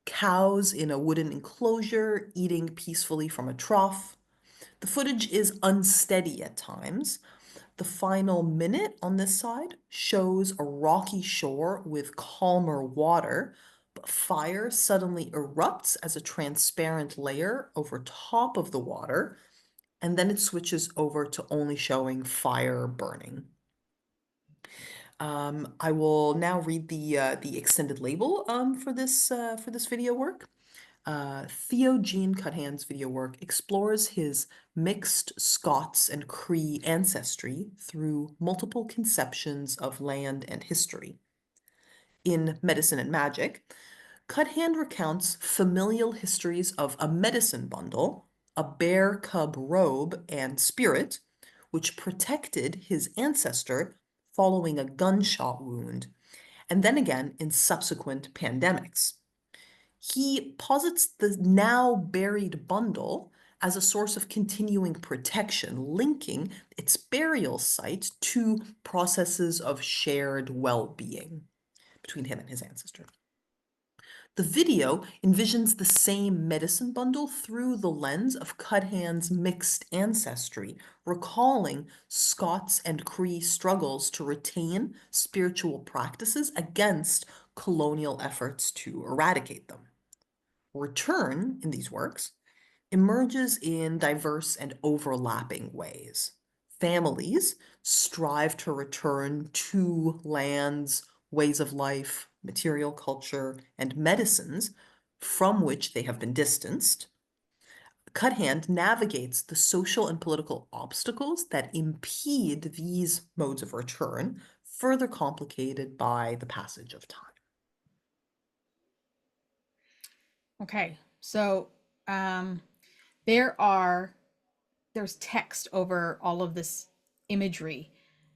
cows in a wooden enclosure eating peacefully from a trough. The footage is unsteady at times. The final minute on this side shows a rocky shore with calmer water, but fire suddenly erupts as a transparent layer over top of the water, and then it switches over to only showing fire burning. I will now read the extended label for this video work. Theo Cuthand's video work explores his mixed Scots and Cree ancestry through multiple conceptions of land and history. In Medicine and Magic, Cuthand recounts familial histories of a medicine bundle, a bear cub robe, and spirit, which protected his ancestor following a gunshot wound, and then again in subsequent pandemics. He posits the now buried bundle as a source of continuing protection, linking its burial site to processes of shared well-being between him and his ancestor. The video envisions the same medicine bundle through the lens of Cuthand's mixed ancestry, recalling Scots and Cree struggles to retain spiritual practices against colonial efforts to eradicate them. Return, in these works, emerges in diverse and overlapping ways. Families strive to return to lands, ways of life, material culture, and medicines from which they have been distanced. Cuthand navigates the social and political obstacles that impede these modes of return, further complicated by the passage of time. Okay, so there's text over all of this imagery,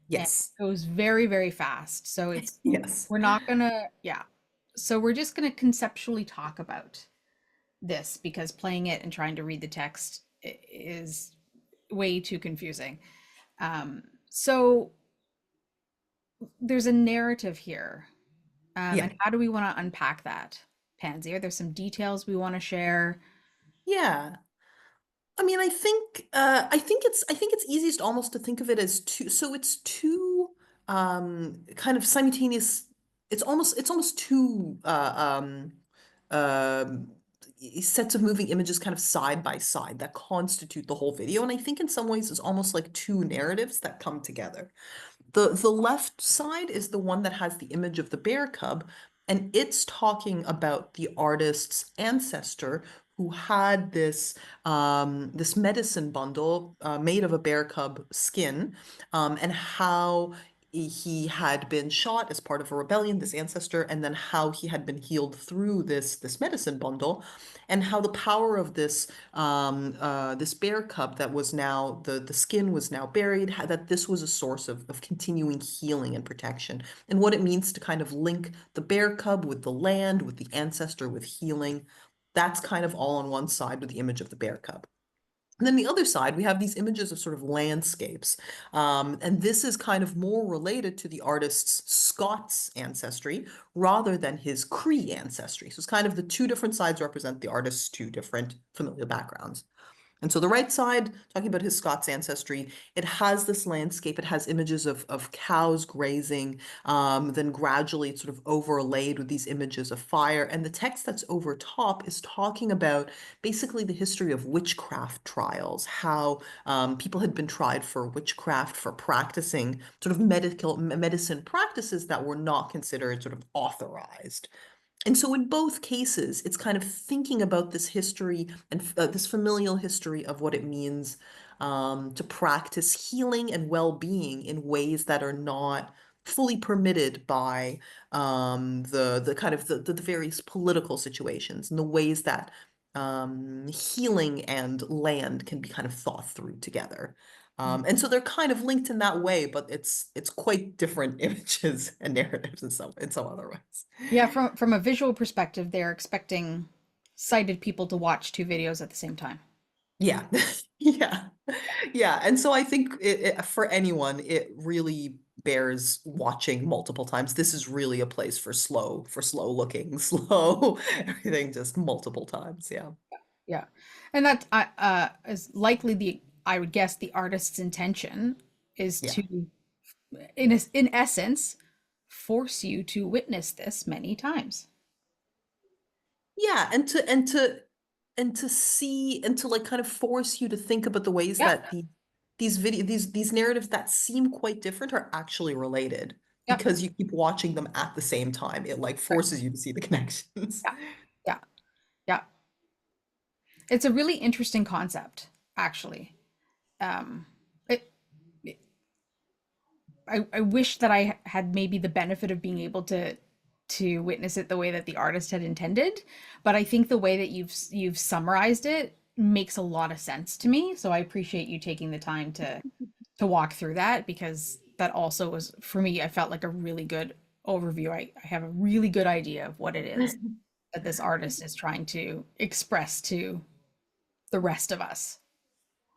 and Yes. it goes very, very fast. So Yes. we're not gonna, yeah. So we're just gonna conceptually talk about this because playing it and trying to read the text is way too confusing. So there's a narrative here. Yeah. And how do we want to unpack that, Pansee? Are there some details we want to share? Yeah. I mean, I think it's easiest almost to think of it as two. So it's two kind of simultaneous. It's almost two um, sets of moving images kind of side by side that constitute the whole video. And I think in some ways it's almost like two narratives that come together. The left side is the one that has the image of the bear cub, and it's talking about the artist's ancestor who had this medicine bundle made of a bear cub skin, and how he had been shot as part of a rebellion, this ancestor, and then how he had been healed through this medicine bundle, and how the power of this bear cub that was now the skin was now buried, that this was a source of continuing healing and protection, and what it means to kind of link the bear cub with the land, with the ancestor, with healing. That's kind of all on one side with the image of the bear cub. And then the other side, we have these images of sort of landscapes. And this is kind of more related to the artist's Scots ancestry rather than his Cree ancestry. So it's kind of the two different sides represent the artist's two different familial backgrounds. And so the right side, talking about his Scots ancestry, it has this landscape. It has images of cows grazing. Then gradually it's sort of overlaid with these images of fire. And the text that's over top is talking about basically the history of witchcraft trials, how people had been tried for witchcraft, for practicing sort of medicine practices that were not considered sort of authorized. And so in both cases, it's kind of thinking about this history and this familial history of what it means to practice healing and well-being in ways that are not fully permitted by the kind of the various political situations and the ways that healing and land can be kind of thought through together. And so they're kind of linked in that way, but it's quite different images and narratives in some other ways. Yeah, from a visual perspective, they're expecting sighted people to watch two videos at the same time. Yeah, yeah, yeah. And so I think for anyone, it really bears watching multiple times. This is really a place for slow looking, slow everything, just multiple times. Yeah. Yeah, and that is likely I would guess the artist's intention is Yeah. to, in essence, force you to witness this many times. Yeah, and and to see and to like kind of force you to think about the ways Yeah. that these narratives that seem quite different are actually related Yep. because you keep watching them at the same time. It like Right. forces you to see the connections. Yeah. Yeah. Yeah. It's a really interesting concept, actually. Um, it, I wish that I had maybe the benefit of being able to witness it the way that the artist had intended, but I think the way that you've summarized it makes a lot of sense to me. So I appreciate you taking the time to walk through that, because that also was, for me, I felt like a really good overview. I have a really good idea of what it is that this artist is trying to express to the rest of us.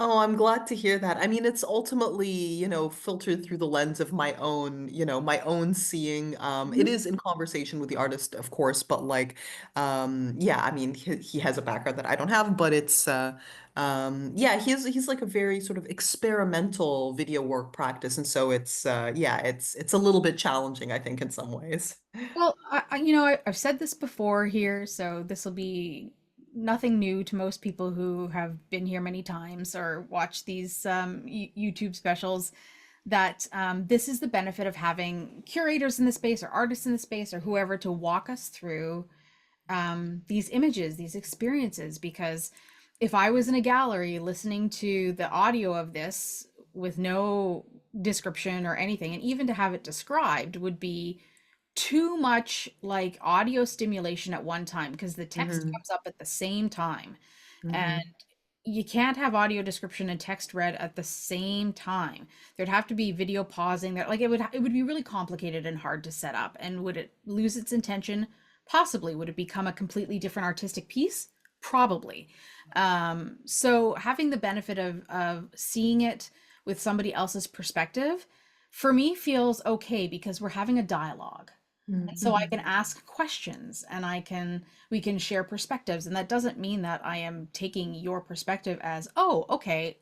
Oh, I'm glad to hear that. I mean, it's ultimately, filtered through the lens of my own, my own seeing. It Mhm. is in conversation with the artist, of course, but like, yeah, I mean, he has a background that I don't have, but it's, yeah, he's like a very sort of experimental video work practice, and so it's, yeah, it's a little bit challenging, I think, in some ways. Well, I've said this before here, so this will be nothing new to most people who have been here many times or watched these YouTube specials. That this is the benefit of having curators in the space or artists in the space or whoever to walk us through these images, these experiences. Because if I was in a gallery listening to the audio of this with no description or anything, and even to have it described would be too much like audio stimulation at one time, because the text Hmm. comes up at the same time, and Hmm. you can't have audio description and text read at the same time. There'd have to be video pausing. That, like, it would be really complicated and hard to set up. And would it lose its intention? Possibly. Would it become a completely different artistic piece? Probably. So having the benefit of seeing it with somebody else's perspective, for me, feels okay, because we're having a dialogue. And so I Hmm. can ask questions, and we can share perspectives. And that doesn't mean that I am taking your perspective as, oh, okay,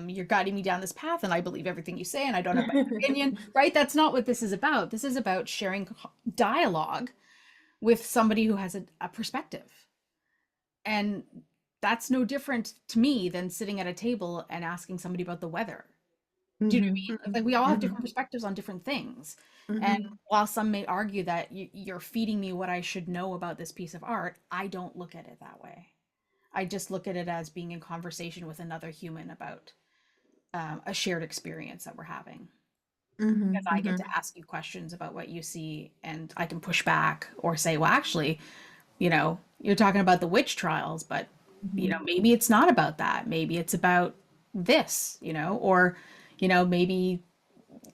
you're guiding me down this path and I believe everything you say and I don't have my opinion, right? That's not what this is about. This is about sharing dialogue with somebody who has a perspective. And that's no different to me than sitting at a table and asking somebody about the weather. Do you know what I mean? Like, we all have different perspectives on different things. And Hmm. while some may argue that you're feeding me what I should know about this piece of art, I don't look at it that way. I just look at it as being in conversation with another human about a shared experience that we're having. Hmm. Because I get to Hmm. ask you questions about what you see, and I can push back or say, well, actually, you're talking about the witch trials, but Hmm. maybe it's not about that. Maybe it's about this, or maybe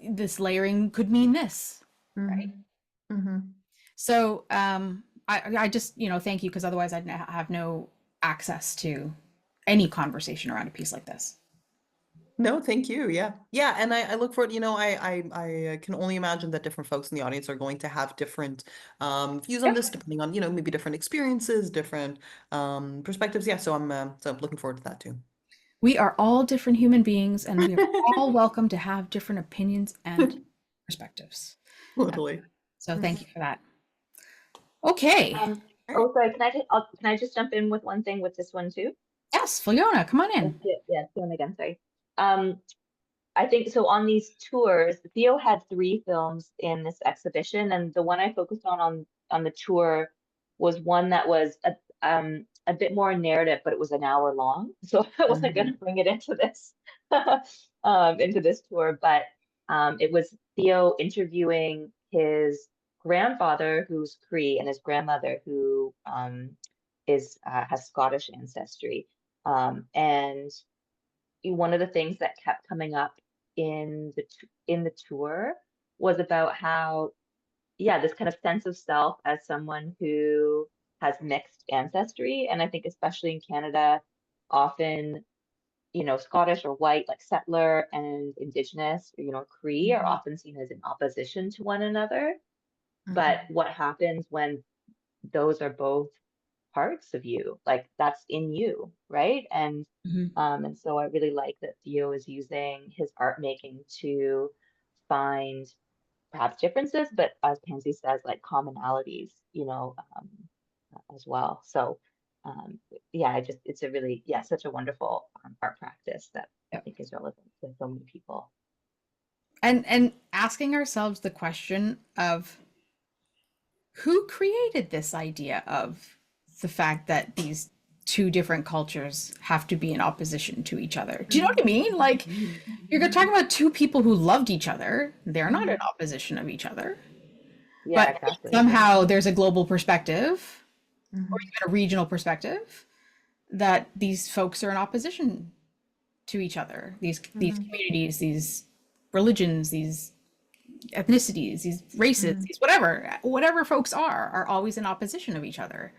this layering could mean this, right? Hmm. Hmm. So I just thank you, because otherwise I'd have no access to any conversation around a piece like this. No, thank you. Yeah. Yeah. And I look forward, I can only imagine that different folks in the audience are going to have different views on Yep. this, depending on, maybe different experiences, different perspectives. Yeah. So I'm looking forward to that too. We are all different human beings, and we are all welcome to have different opinions and perspectives. Uh, Totally. So Mhm. thank you for that. Okay. All right. Oh, sorry, can I just jump in with one thing with this one too? Yes, Fiona, come on Yes, in. yeah, yeah, Fiona again, sorry. Um, I think so on these tours, Theo had three films in this exhibition, and the one I focused on the tour was one that was a bit more narrative, but it was an hour long. So I wasn't going to Mhm. bring it into this into this tour, but it was Theo interviewing his grandfather, who's Cree, and his grandmother, who is has Scottish ancestry. And one of the things that kept coming up in the tour was about how, yeah, this kind of sense of self as someone who has mixed ancestry. And I think especially in Canada, often, Scottish or white, like settler, and Indigenous, Cree, are Mhm. often seen as in opposition to one another. But Mhm. what happens when those are both parts of you, like that's in you, right? Mhm. And so I really like that Theo is using his art making to find perhaps differences, but as Pansee says, like commonalities, as well. So Yeah, it's a really, such a wonderful art practice that I Yep. think is relevant to so many people. And asking ourselves the question of who created this idea of the fact that these two different cultures have to be in opposition to each other. Do you know what I mean? Like, you're talking about two people who loved each other. They're not in opposition of each other. Yeah, But exactly. somehow there's a global perspective or Mhm. even a regional perspective that these folks are in opposition to each other. These Mhm. communities, these religions, these ethnicities, these races, Mhm. these whatever folks are always in opposition of each other.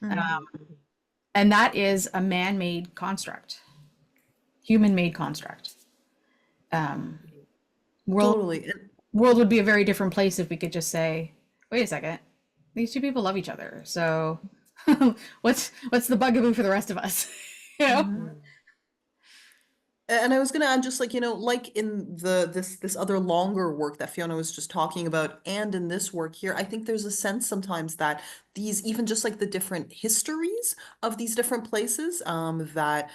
Mhm. And that is a man-made construct, human-made construct. World Totally. And world would be a very different place if we could just say, wait a second, these two people love each other. So what's the bugaboo for the rest of us? you know? mhm. And I was gonna add just like, like in this other longer work that Fiona was just talking about, and in this work here, I think there's a sense sometimes that these, even just like the different histories of these different places, that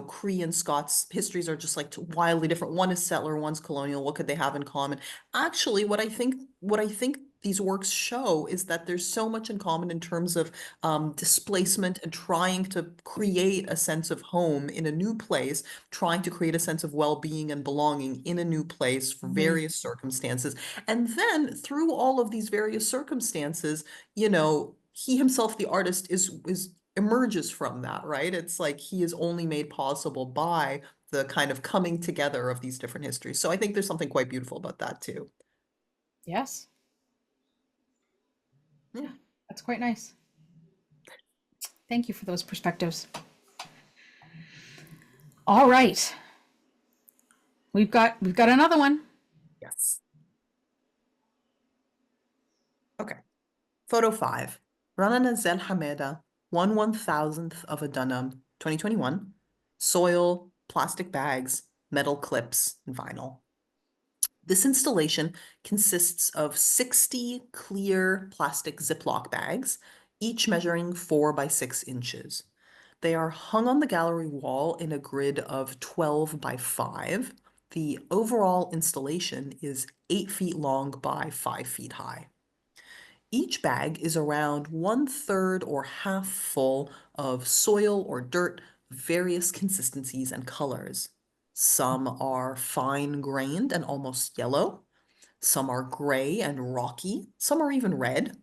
Cree and Scots histories are just like wildly different. One is settler, one's colonial. What could they have in common? Actually, what I think these works show is that there's so much in common in terms of displacement and trying to create a sense of home in a new place, trying to create a sense of well-being and belonging in a new place for various circumstances. And then through all of these various circumstances, he himself, the artist, is emerges from that, right? It's like he is only made possible by the kind of coming together of these different histories. So I think there's something quite beautiful about that too. Yes, Yeah. that's quite nice. Thank you for those perspectives. All right. We've got another one. Yes. Okay. Photo 5. Rana Nazzal Hamadeh, 1/1000th of a dunam, 2021. Soil, plastic bags, metal clips, and vinyl. This installation consists of 60 clear plastic Ziploc bags, each measuring 4 by 6 inches. They are hung on the gallery wall in a grid of 12 by 5. The overall installation is 8 feet long by 5 feet high. Each bag is around 1/3 or half full of soil or dirt of various consistencies and colors. Some are fine-grained and almost yellow. Some are gray and rocky. Some are even red.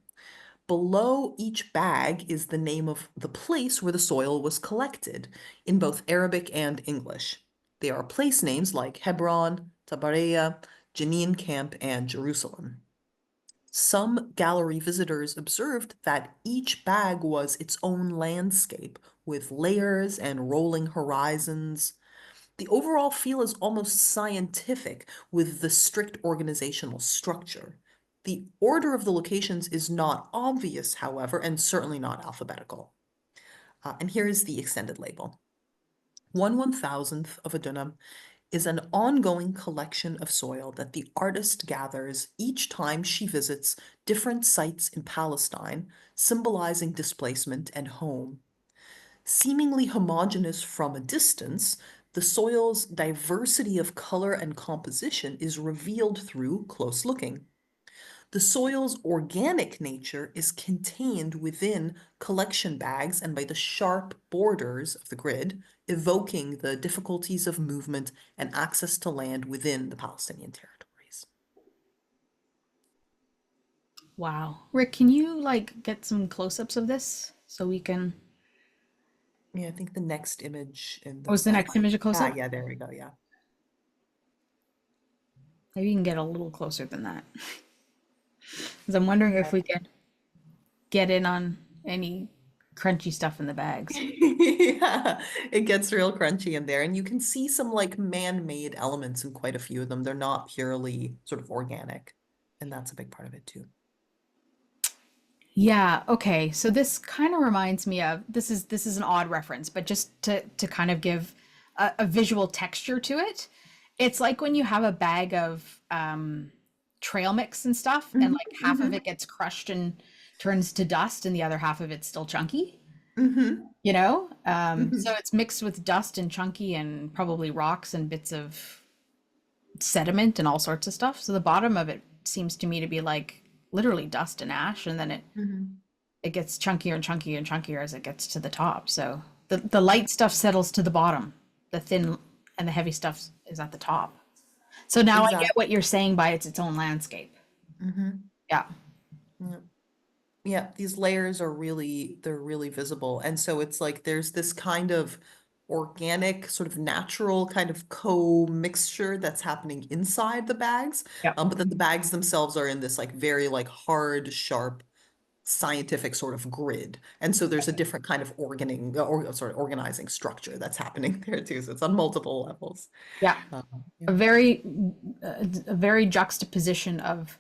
Below each bag is the name of the place where the soil was collected in both Arabic and English. They are place names like Hebron, Tabareya, Jenin Camp, and Jerusalem. Some gallery visitors observed that each bag was its own landscape with layers and rolling horizons. The overall feel is almost scientific with the strict organizational structure. The order of the locations is not obvious, however, and certainly not alphabetical. And here is the extended label. 1/1000th of a dunam is an ongoing collection of soil that the artist gathers each time she visits different sites in Palestine, symbolizing displacement and home. Seemingly homogeneous from a distance, the soil's diversity of color and composition is revealed through close looking. The soil's organic nature is contained within collection bags and by the sharp borders of the grid, evoking the difficulties of movement and access to land within the Palestinian territories. Wow. Rick, can you get some close-ups of this so we can Yeah, I think the next image in the was the next image a close-up? yeah, there we go. Yeah. Maybe you can get a little closer than that. Because I'm wondering if we can get in on any crunchy stuff in the bags. Yeah, it gets real crunchy in there, and you can see some like man-made elements in quite a few of them. They're not purely sort of organic, and that's a big part of it too. Yeah, okay. So this kind of reminds me of this is an odd reference, but just to kind of give a visual texture to it. It's like when you have a bag of trail mix and stuff, and like half of it gets crushed and turns to dust, and the other half of it's still chunky. Mm-hmm. you know? Mm-hmm. So it's mixed with dust and chunky and probably rocks and bits of sediment and all sorts of stuff. So the bottom of it seems to me to be like literally dust and ash, and then Mm-hmm. it gets chunkier and chunkier and chunkier as it gets to the top. So the light stuff settles to the bottom. The thin and the heavy stuff is at the top. So now I get Exactly. what you're saying by it's its own landscape. Mm-hmm. Yeah. Yeah. Yeah, these layers are they're really visible. And so it's like there's this kind of organic, sort of natural kind of co-mixture that's happening inside the bags. Yeah. But then the bags themselves are in this like very like hard, sharp, scientific sort of grid. And so there's a different kind of organizing structure that's happening there too. So it's on multiple levels. Yeah. Yeah. A very juxtaposition of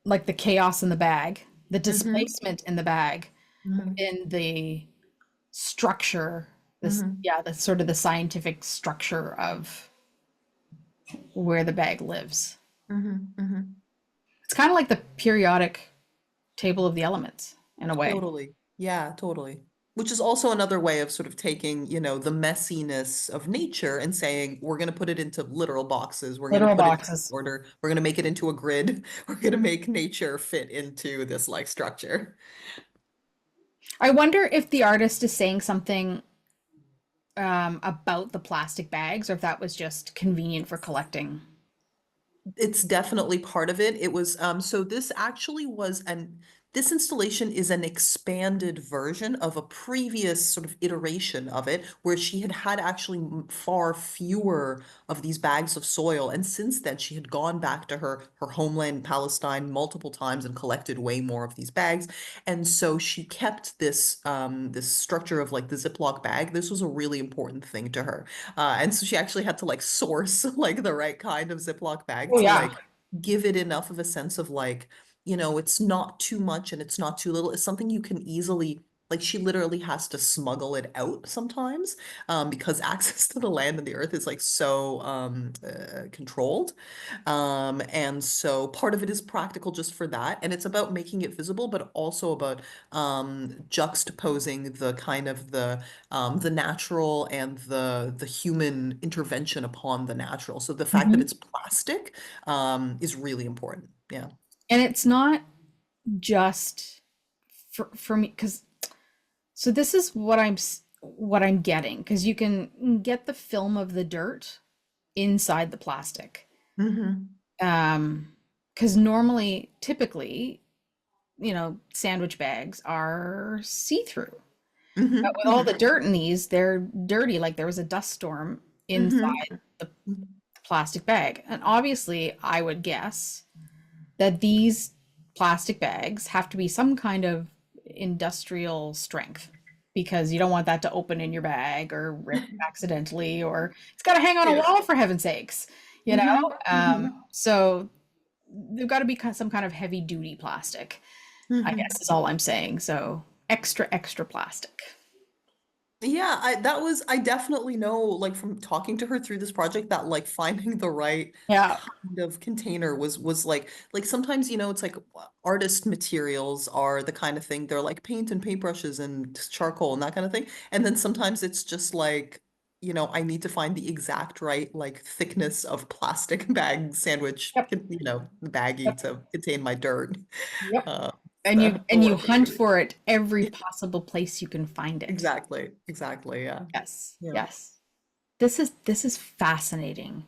like the chaos in the bag, the Mm-hmm. displacement in the bag, Mm-hmm. in the structure, this Mm-hmm. yeah, the sort of the scientific structure of where the bag lives. Mm-hmm. Mm-hmm. It's kind of like the periodic table of the elements in a way. Totally. Yeah, totally. Which is also another way of sort of taking, the messiness of nature and saying, we're going to put it into literal boxes. We're going to Literal put it in boxes. order. We're going to make it into a grid. We're going to make nature fit into this like structure. I wonder if the artist is saying something about the plastic bags, or if that was just convenient for collecting. It's definitely part of it. It was so this installation is an expanded version of a previous sort of iteration of it where she had actually far fewer of these bags of soil, and since then she had gone back to her homeland Palestine multiple times and collected way more of these bags. And so she kept this structure of like the Ziploc bag. This was a really important thing to her. And so she actually had to like source like the right kind of Ziploc bag Oh to yeah. like give it enough of a sense of like, it's not too much and it's not too little. It's something you can easily, like she literally has to smuggle it out sometimes, because access to the land and the earth is like so controlled. And so part of it is practical just for that. And it's about making it visible, but also about juxtaposing the kind of the natural and the human intervention upon the natural. So the fact that Mhm. it's plastic is really important. Yeah. And it's not just for me, because so this is what I'm getting, because you can get the film of the dirt inside the plastic. Mm-hmm. Because normally, typically, sandwich bags are see-through. But with all the Mm-hmm. dirt in these, they're dirty. Like there was a dust storm inside the Mm-hmm. plastic bag. And obviously, I would guess that these plastic bags have to be some kind of industrial strength, because you don't want that to open in your bag or rip accidentally, or it's got to hang on a Yeah. wall for heaven's sakes, you know? Mm-hmm. Mm-hmm. So they've got to be some kind of heavy duty plastic, I Mm-hmm. guess is all I'm saying. So extra, extra plastic. Yeah, I definitely know, like from talking to her through this project, that like finding the right Yeah. kind of container was like sometimes, it's like artist materials are the kind of thing, they're like paint and paintbrushes and charcoal and that kind of thing. And then sometimes it's just like, I need to find the exact right like thickness of plastic bag sandwich, Yep. baggie Yep. to contain my dirt. Yep. Uh, And you the and you work is hunt really for it every possible place you can find it. exactly, yeah. Yes. Yeah. Yes. This is fascinating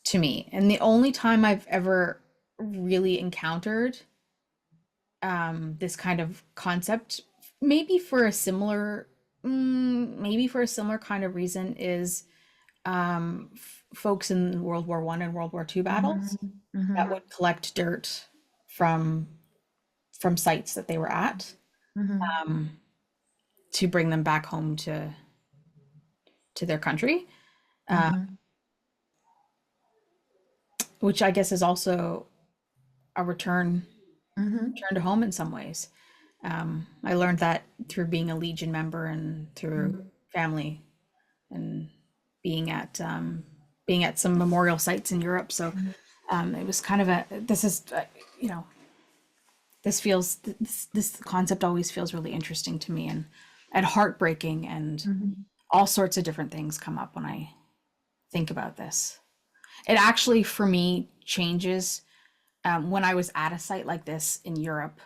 to me. And the only time I've ever really encountered this kind of concept, maybe for a similar maybe for a similar kind of reason, is folks in World War One and World War Two battles Mhm, that mhm, would collect dirt from sites that they were at, mhm, um, to bring them back home to their country, uh, mhm, which I guess is also a mhm, return to home in some ways. I learned that through being a Legion member and through mhm. family, and being at some memorial sites in Europe. So it was kind of a this is you know this concept always feels really interesting to me, and heartbreaking, and Mhm. all sorts of different things come up when I think about this. It actually, for me, changes when I was at a site like this in Europe,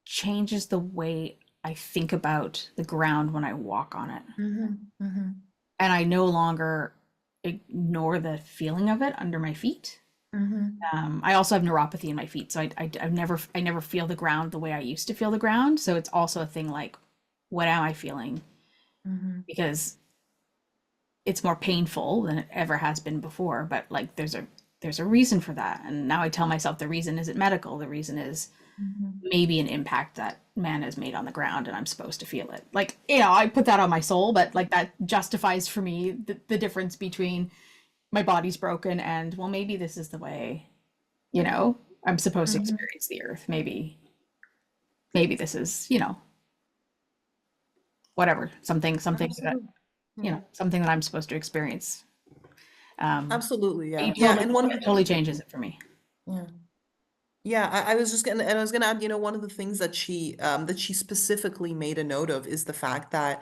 changes the way I think about the ground when I walk on it. Mhm. Mhm. And I no longer ignore the feeling of it under my feet. Mhm. I also have neuropathy in my feet, so I never feel the ground the way I used to feel the ground. So it's also a thing like, what am I feeling? Mhm. Because it's more painful than it ever has been before. But like, there's a reason for that, and now I tell myself the reason isn't medical. The reason is Mhm. maybe an impact that man has made on the ground, and I'm supposed to feel it. Like, I put that on my soul, but like that justifies for me the difference between my body's broken and, well, maybe this is the way, I'm supposed to Mhm. experience the earth. Maybe this is, whatever, something that, Absolutely. Yeah. something that I'm supposed to experience. Absolutely. Yeah. It Yeah. totally, And one of it totally changes it for me. yeah. Yeah, I was just gonna, and I was gonna add, one of the things that she specifically made a note of is the fact that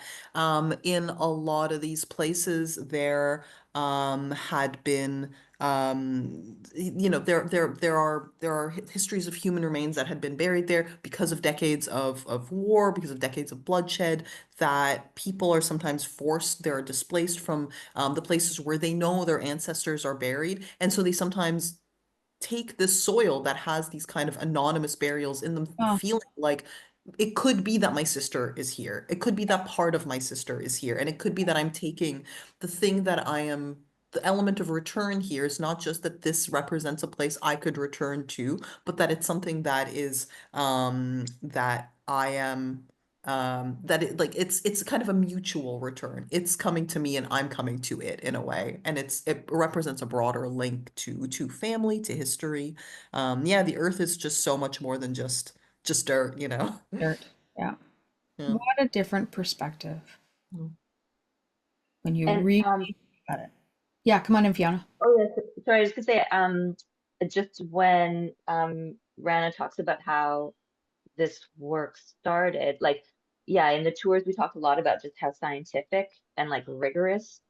in a lot of these places there had been there are histories of human remains that had been buried there because of decades of war, because of decades of bloodshed, that people are sometimes forced, they're displaced from the places where they know their ancestors are buried, and so they sometimes take this soil that has these kind of anonymous burials in them, Oh, feeling like it could be that my sister is here. It could be that part of my sister is here. And it could be that I'm taking the thing that I am, the element of return here is not just that this represents a place I could return to, but that it's something that is that I am that it like it's kind of a mutual return. It's coming to me and I'm coming to it in a way. And it represents a broader link to family, to history. Yeah, the earth is just so much more than just dirt. dirt. Yeah. Yeah. What a different perspective Mm. when you And really think about it. Yeah, come on in, Fiona. oh yes, sorry, I was gonna say just when Rana talks about how this work started, like yeah, in the tours we talked a lot about just how scientific and like rigorous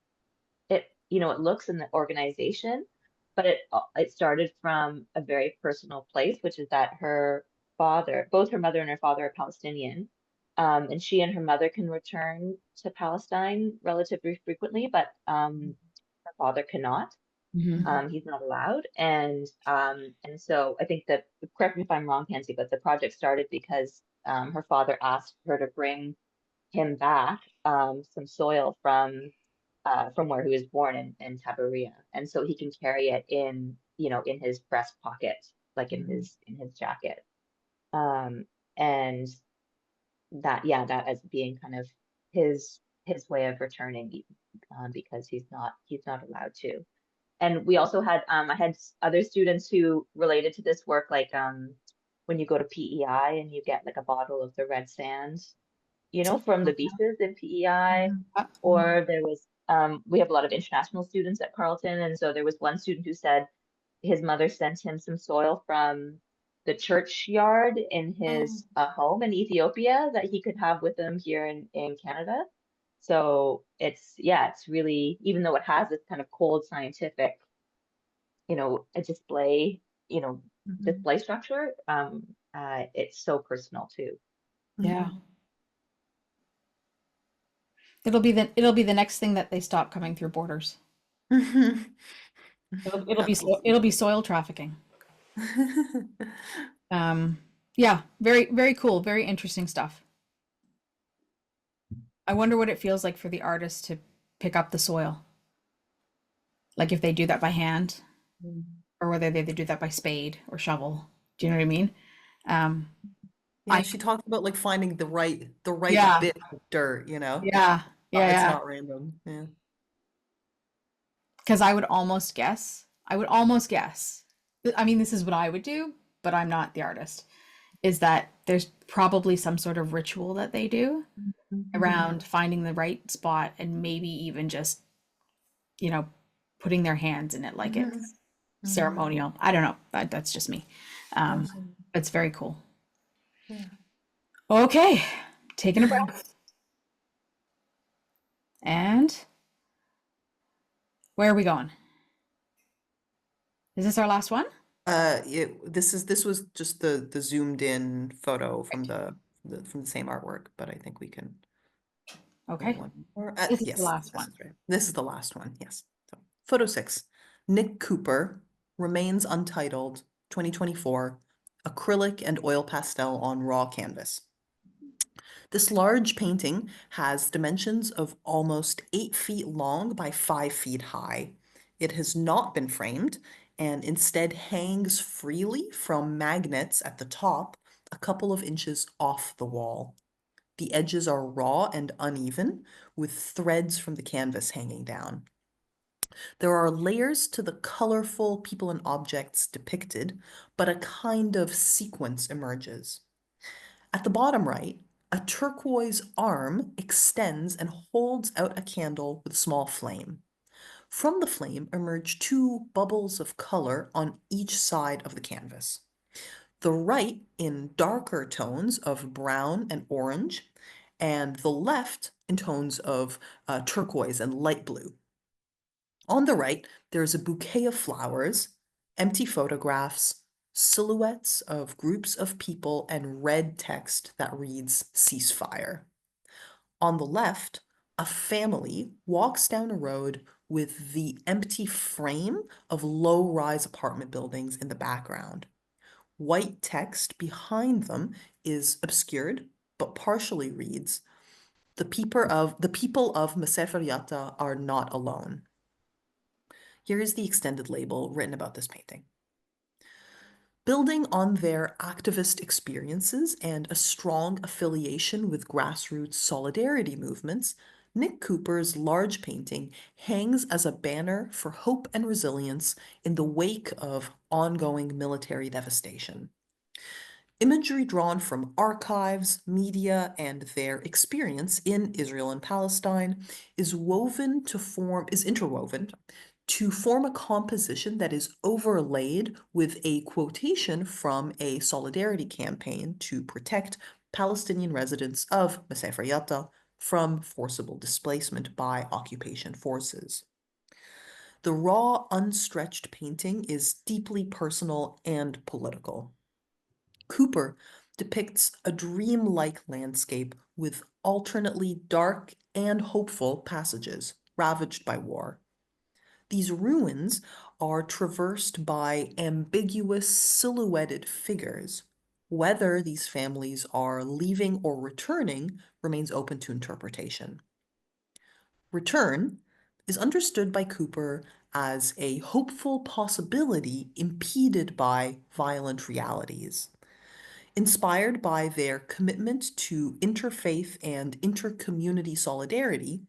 it looks in the organization, but it started from a very personal place, which is that her father, both her mother and her father are Palestinian, and she and her mother can return to Palestine relatively frequently, but her father cannot. Mhm. He's not allowed, and so I think that, correct me if I'm wrong, Pansy, but the project started because her father asked her to bring him back some soil from where he was born in Tabaria, and so he can carry it in his breast pocket, like in his jacket, um, and that as being kind of his way of returning, because he's not allowed to. And we also had I had other students who related to this work, like when you go to PEI and you get like a bottle of the red sand, from the beaches in PEI, Mhm. Uh, or there was we have a lot of international students at Carleton, and so there was one student who said his mother sent him some soil from the churchyard in Oh, his home in Ethiopia that he could have with him here in Canada. So it's really, even though it has this kind of cold scientific, a you know, mhm. display structure, it's so personal too. yeah. Mhm. It'll be the next thing that they stop coming through borders. Mhm. It'll be soil trafficking. Um, yeah, very, very cool, very interesting stuff. I wonder what it feels like for the artist to pick up the soil. Like if they do that by hand, or whether they do that by spade or shovel. Do you know what I mean? Um, Yeah, I she talked about like finding the right yeah, bit of dirt. yeah, yeah, It's yeah. not random. Yeah. Because I would almost guess. I mean, this is what I would do, but I'm not the artist. Is that there's probably some sort of ritual that they do Mhm. around finding the right spot, and maybe even just, you know, putting their hands in it like Mhm. it's Mhm. ceremonial. I don't know. That's just me. Um, Absolutely. it's very cool. Yeah. Okay, taking a breath. And where are we going? Is this our last one? This was just the zoomed in photo from from the same artwork, but I think we can go Okay, one more. this is the Yes, last this one. is right. This is the last one. Yes. So, photo 6. Nic Cooper, remains untitled, 2024, acrylic and oil pastel on raw canvas. This large painting has dimensions of almost 8 feet long by 5 feet high. It has not been framed and instead hangs freely from magnets at the top, a couple of inches off the wall. The edges are raw and uneven, with threads from the canvas hanging down. There are layers to the colorful people and objects depicted, but a kind of sequence emerges. At the bottom right, a turquoise arm extends and holds out a candle with a small flame. From the flame emerge 2 bubbles of color on each side of the canvas. The right in darker tones of brown and orange, and the left in tones of turquoise and light blue. On the right, there is a bouquet of flowers, empty photographs, silhouettes of groups of people, and red text that reads ceasefire. On the left, a family walks down a road with the empty frame of low-rise apartment buildings in the background. White text behind them is obscured, but partially reads, the people of Pansee Atta are not alone. Here is the extended label written about this painting. Building on their activist experiences and a strong affiliation with grassroots solidarity movements, Nic Cooper's large painting hangs as a banner for hope and resilience in the wake of ongoing military devastation. Imagery drawn from archives, media, and their experience in Israel and Palestine is interwoven to form a composition that is overlaid with a quotation from a solidarity campaign to protect Palestinian residents of Pansee Atta from forcible displacement by occupation forces. The raw, unstretched painting is deeply personal and political. Cooper depicts a dreamlike landscape with alternately dark and hopeful passages ravaged by war. These ruins are traversed by ambiguous silhouetted figures. Whether these families are leaving or returning remains open to interpretation. Return is understood by Cooper as a hopeful possibility impeded by violent realities. Inspired by their commitment to interfaith and intercommunity solidarity,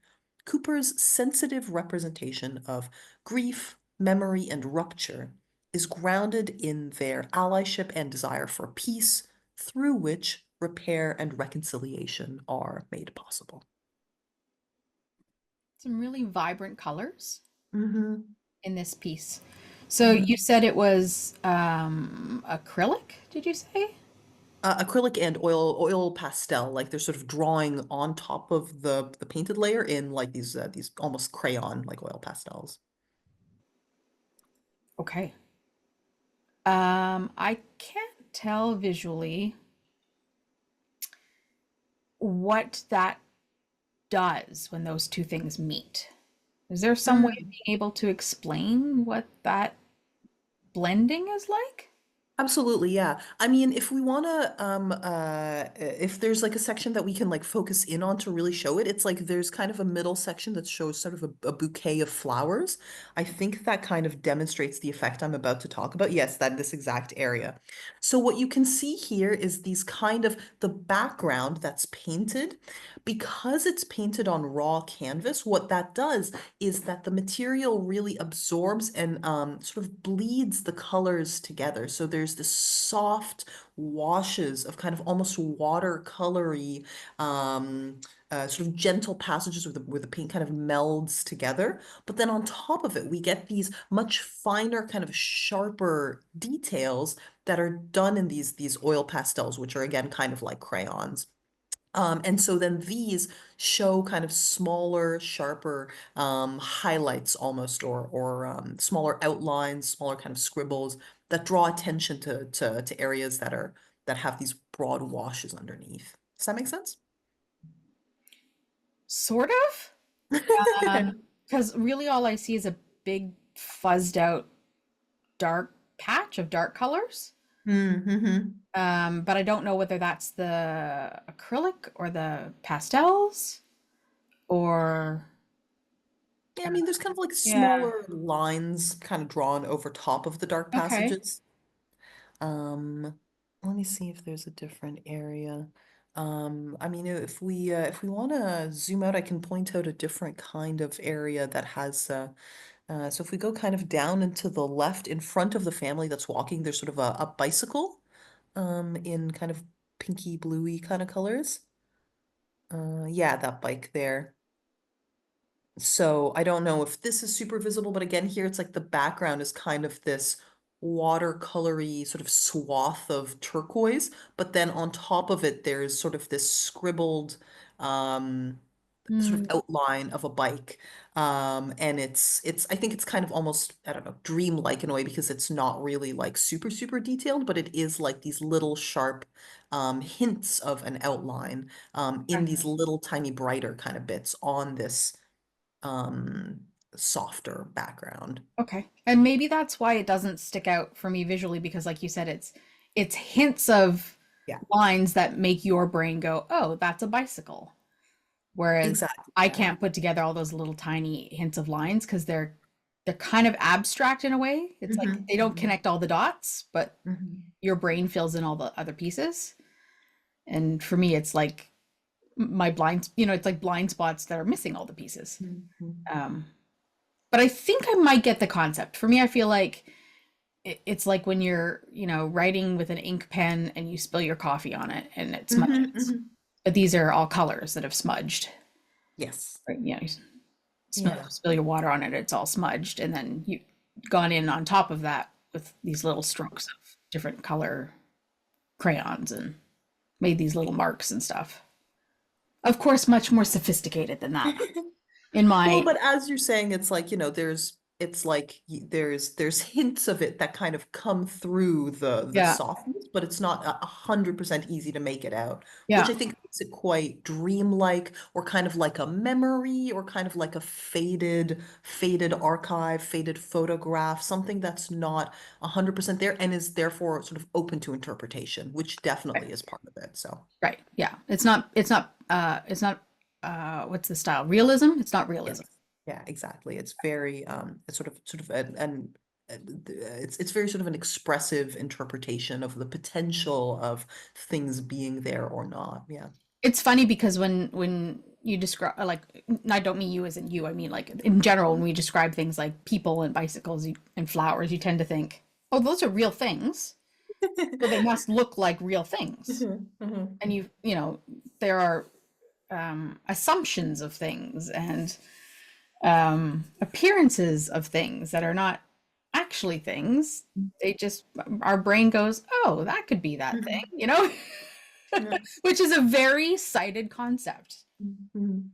Cooper's sensitive representation of grief, memory, and rupture is grounded in their allyship and desire for peace, through which repair and reconciliation are made possible. Some really vibrant colors Mm-hmm. in this piece. So you said it was acrylic, did you say? Acrylic and oil pastel, like they're sort of drawing on top of the painted layer in like these almost crayon like oil pastels. Okay. I can't tell visually what that does when those two things meet. Is there some way of being able to explain what that blending is like? Absolutely, yeah. I mean, if we want to, if there's like a section that we can like focus in on to really show it, it's like there's kind of a middle section that shows sort of a bouquet of flowers. I think that kind of demonstrates the effect I'm about to talk about. Yes, that this exact area. So what you can see here is these kind of the background that's painted. Because it's painted on raw canvas, what that does is that the material really absorbs and sort of bleeds the colors together. So there's there's this soft washes of kind of almost watercolory, sort of gentle passages where the paint kind of melds together. But then on top of it, we get these much finer, kind of sharper details that are done in these oil pastels, which are again kind of like crayons. And so then these show kind of smaller, sharper highlights almost, or smaller outlines, smaller kind of scribbles that draw attention to areas that have these broad washes underneath. Does that make sense? Sort of. Because really all I see is a big fuzzed out dark patch of dark colors. Mm-hmm. But I don't know whether that's the acrylic or the pastels or Yeah, I mean, there's kind of like yeah. smaller lines kind of drawn over top of the dark Okay. passages. Um, Let me see if there's a different area. I mean, if we want to zoom out, I can point out a different kind of area that has so if we go kind of down and to the left in front of the family that's walking, there's sort of a bicycle in kind of pinky bluey kind of colors. Yeah, that bike there. So I don't know if this is super visible, but again, here it's like the background is kind of this watercolory sort of swath of turquoise, but then on top of it, there's sort of this scribbled um, sort of Hmm. outline of a bike. And I think it's kind of almost, I don't know, dreamlike in a way because it's not really like super, super detailed, but it is like these little sharp hints of an outline in Okay. these little tiny brighter kind of bits on this um softer background. Okay. And maybe that's why it doesn't stick out for me visually because like you said, it's hints of Yeah, lines that make your brain go, oh, that's a bicycle. Whereas exactly. I Yeah. can't put together all those little tiny hints of lines because they're kind of abstract in a way. It's like Hmm. they don't connect all the dots, but Hmm. your brain fills in all the other pieces. And for me, it's like my blind, it's like blind spots that are missing all the pieces. Hmm. Um, but I think I might get the concept. For me, I feel like it's like when you're, writing with an ink pen and you spill your coffee on it and it Hmm. smudges. Hmm. But these are all colors that have smudged, Yes. right? You Yeah. spill your water on it, it's all smudged, and then you gone in on top of that with these little strokes of different color crayons and made these little marks and stuff. Of course, much more sophisticated than that. In Well, my but as you're saying, it's like, it's like there's hints of it that kind of come through the yeah, softness, but it's not 100% easy to make it out, which yeah, I think makes it quite dreamlike or kind of like a memory or kind of like a faded archive, faded photograph, something that's not 100% there and is therefore sort of open to interpretation, which right, definitely is part of it. So, right, yeah. It's not what's the style? Realism? It's not yes. realism. Yeah, exactly. It's very it's sort of it's very sort of an expressive interpretation of the potential of things being there or not. Yeah. It's funny because when you describe like I don't mean you as in you, I mean like in general when we describe things like people and bicycles and flowers, you tend to think, oh, those are real things, so they must look like real things. Mhm, mhm, And there are assumptions of things and appearances of things that are not actually things. They just our brain goes, oh, that could be that thing, mhm. Yeah. which is a very cited concept. Mhm.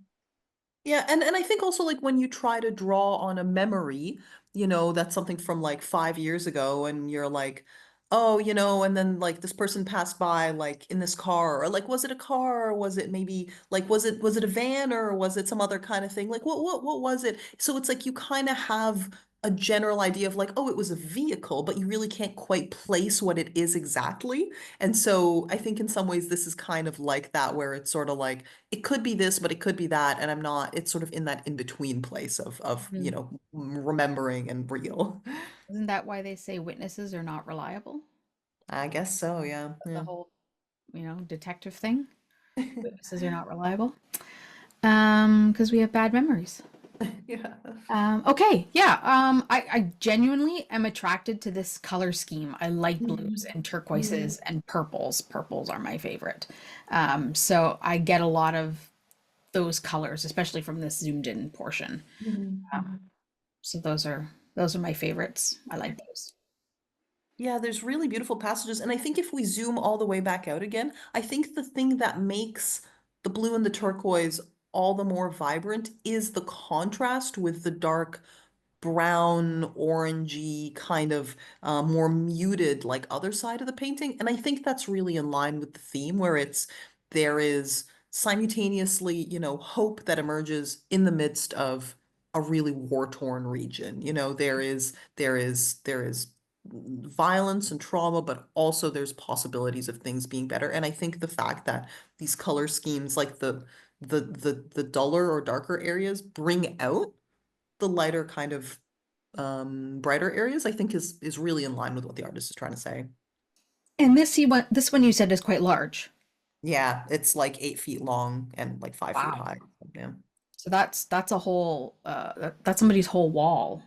Yeah, and I think also like when you try to draw on a memory, that's something from like 5 years ago, and you're like, oh, and then like this person passed by like in this car, or like was it a car, or was it maybe like was it a van, or was it some other kind of thing? Like what was it? So it's like you kind of have a general idea of like, oh, it was a vehicle, but you really can't quite place what it is exactly. And so I think in some ways this is kind of like that, where it's sort of like it could be this, but it could be that, and it's sort of in that in-between place of Mhm. remembering and real. Isn't that why they say witnesses are not reliable? I guess so, yeah. The Yeah. whole, detective thing. Witnesses are not reliable. Because we have bad memories. Yeah. Okay, yeah. I genuinely am attracted to this color scheme. I like blues and turquoises and purples. Purples are my favorite. So I get a lot of those colors, especially from this zoomed in portion. Mhm. So those are my favorites. I like those. Yeah, there's really beautiful passages. And I think if we zoom all the way back out again, I think the thing that makes the blue and the turquoise all the more vibrant is the contrast with the dark brown, orangey, kind of more muted, like other side of the painting. And I think that's really in line with the theme, where there is simultaneously, hope that emerges in the midst of a really war-torn region. There is violence and trauma, but also there's possibilities of things being better. And I think the fact that these color schemes, like the duller or darker areas, bring out the lighter kind of brighter areas, I think is really in line with what the artist is trying to say. And this one you said is quite large. Yeah, it's like 8 feet long and like 5 feet Wow. high. Yeah. So that's a whole that's somebody's whole wall.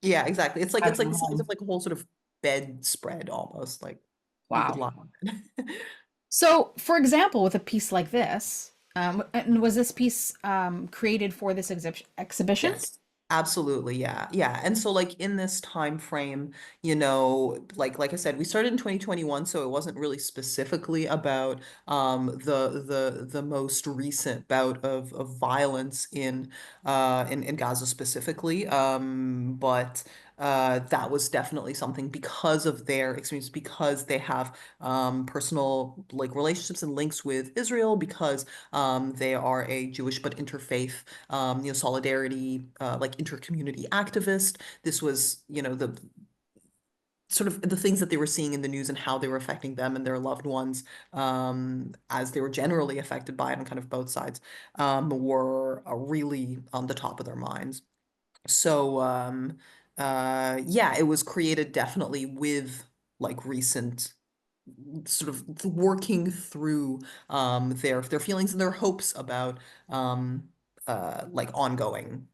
Yeah, exactly. It's At like the size of home. like a whole sort of bedspread almost. Like you could Wow. lie on it. So, for example, with a piece like this, and was this piece created for this exhibition? Yes, absolutely. Yeah. Yeah. And so like in this time frame, like I said, we started in 2021, so it wasn't really specifically about the most recent bout of violence in Gaza specifically. But that was definitely something because of their experience, because they have personal like relationships and links with Israel, because they are a Jewish but interfaith solidarity, like intercommunity activist. This was, the sort of the things that they were seeing in the news and how they were affecting them and their loved ones, as they were generally affected by it on kind of both sides, were really on the top of their minds. So, yeah, it was created definitely with like recent sort of working through their feelings and their hopes about like ongoing